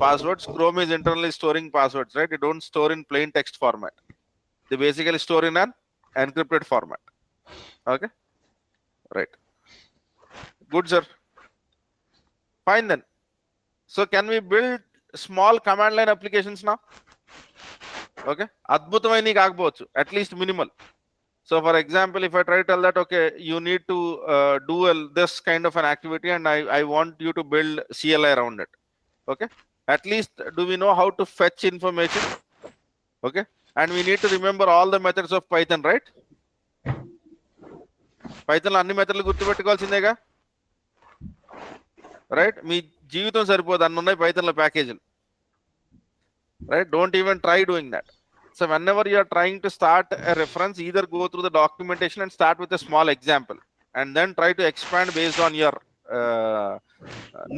passwords, Chrome is internally storing passwords, right? You don't store in plain text format. They basically store in an encrypted format. Okay, right. Good, sir. Fine then. So can we build small command line applications now? Okay, adbhutamaini kaagavochu, at least minimal. So for example, if I try to tell that, okay, you need to do this kind of an activity, and I want you to build CLI around it. Okay, at least do we know how to fetch information? Okay, and we need to remember all the methods of Python, right? Python అన్ని మెథడ్లు గుర్తుపెట్టుకోవాల్సిందేగా, right? మీ జీవితం సరిపోదు, అన్ని ఉన్నాయి పైథాన్లో ప్యాకేజీలు, right? Don't even try doing that. So whenever you are trying to start a reference, either go through the documentation and start with a small example, and then try to expand based on your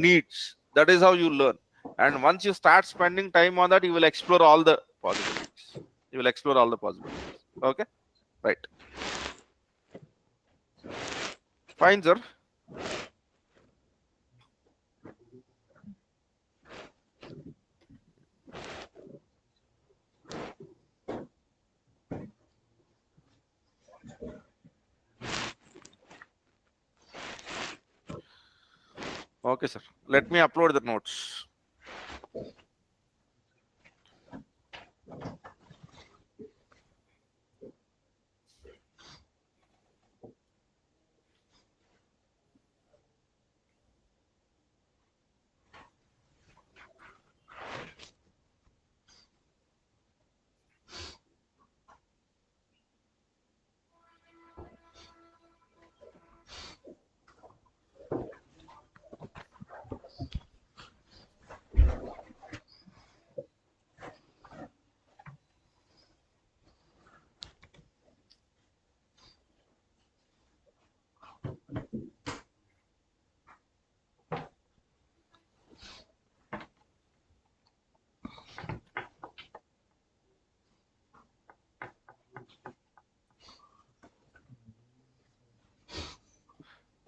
needs. That is how you learn. And once you start spending time on that, you will explore all the possibilities. You will explore all the possibilities. Okay, right. Fine, sir. Okay, sir. Let me upload the notes.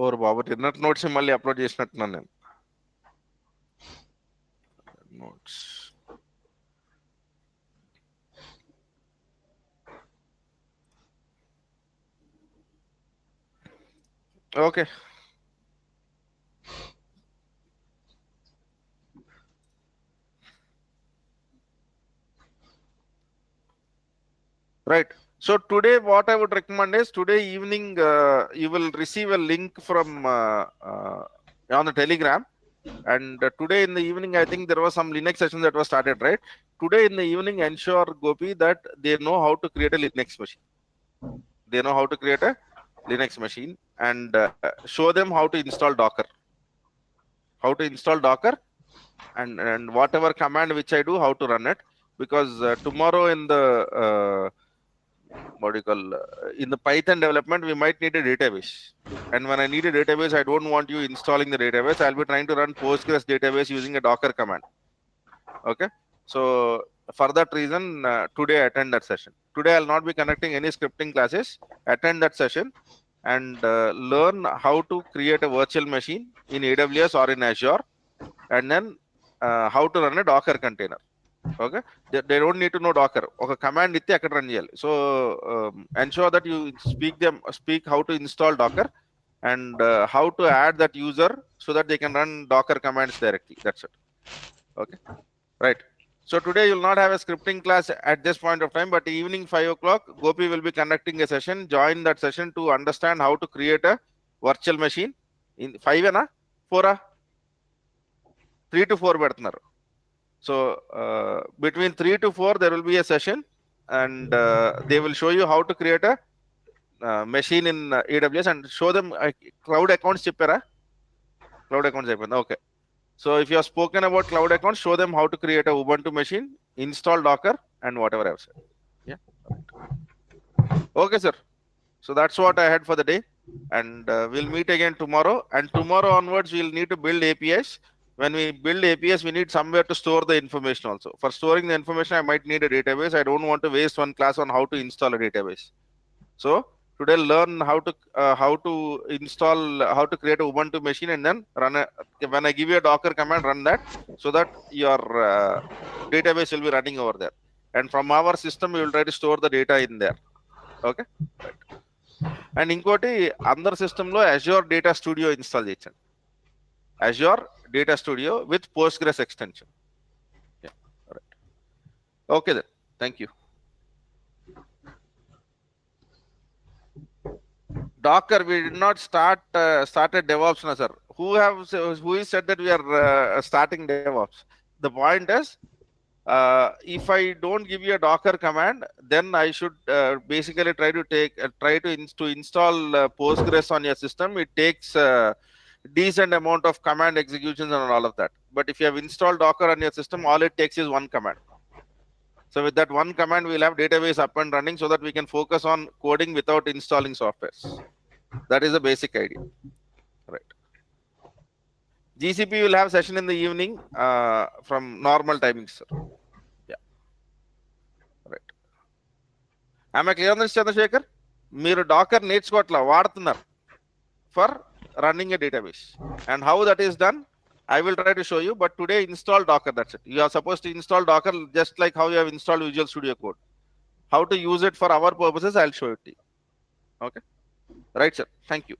ఓర్ బాబు నిన్నటి notes మళ్ళీ upload చేసినట్టున్నాను నేను. Notes okay. Right. So today, what I would recommend is today evening you will receive a link from on the Telegram, and today in the evening I think there was some Linux session that was started. Right. Today in the evening, ensure Gopi that they know how to create a Linux machine. They know how to create a Linux machine, and show them how to install Docker. How to install Docker, and whatever command which I do, how to run it, because tomorrow in the what do you call in the Python development we might need a database, and when I need a database I don't want you installing the database. I'll be trying to run Postgres database using a Docker command. Okay, so for that reason today attend that session. Today I'll not be conducting any scripting classes. Attend that session and learn how to create a virtual machine in AWS or in Azure, and then how to run a Docker container. Okay, they don't need to know Docker. ఒక command ఇస్తే అక్కడ run చేయాలి. So ensure that you speak how to install Docker, and how to add that user so that they can run Docker commands directly. That's it. Okay, right. So today you'll not have a scripting class at this point of time, but evening 5 o'clock Gopi will be conducting a session. Join that session to understand how to create a virtual machine in 5 na 4 3 to 4 పెడుతున్నారు. So between 3 to 4 there will be a session, and they will show you how to create a machine in AWS, and show them cloud accounts చెప్పారా? Cloud accounts అయిపోయింది. Okay, so if you have spoken about cloud accounts, show them how to create a Ubuntu machine, install Docker, and whatever else. Yeah, okay sir. So that's what I had for the day, and we'll meet again tomorrow, and tomorrow onwards we'll need to build APIs. When we build APIs, we need somewhere to store the information also. For storing the information, I might need a database. I don't want to waste one class on how to install a database. So today learn how to install, how to create a Ubuntu machine, and then when I give you a Docker command, run that, so that your database will be running over there. And from our system, we will try to store the data in there. Okay, right. And ఇంకోటి అందరి సిస్టంలో Azure Data Studio install చేయండి. Azure Data Studio with Postgres extension. Yeah, right. Okay then. Thank you. Docker, we did not started DevOps now, sir. Who is said that we are starting DevOps? The point is, if I don't give you a Docker command, then I should basically to install Postgres on your system. It takes decent amount of command executions and all of that. But if you have installed Docker on your system, all it takes is one command. So with that one command, we'll have database up and running, so that we can focus on coding without installing softwares. That is the basic idea, right? GCP will have session in the evening from normal timings, sir. Yeah, right. Am I clear on this, Chandrasekhar? మీరు Dakar నేర్చుకోవట్లా, వాడుతున్నారు for running a database, and how that is done I will try to show you. But today install Docker, that's it. You are supposed to install Docker just like how you have installed Visual Studio Code. How to use it for our purposes, I'll show it to you. Okay, right sir, thank you.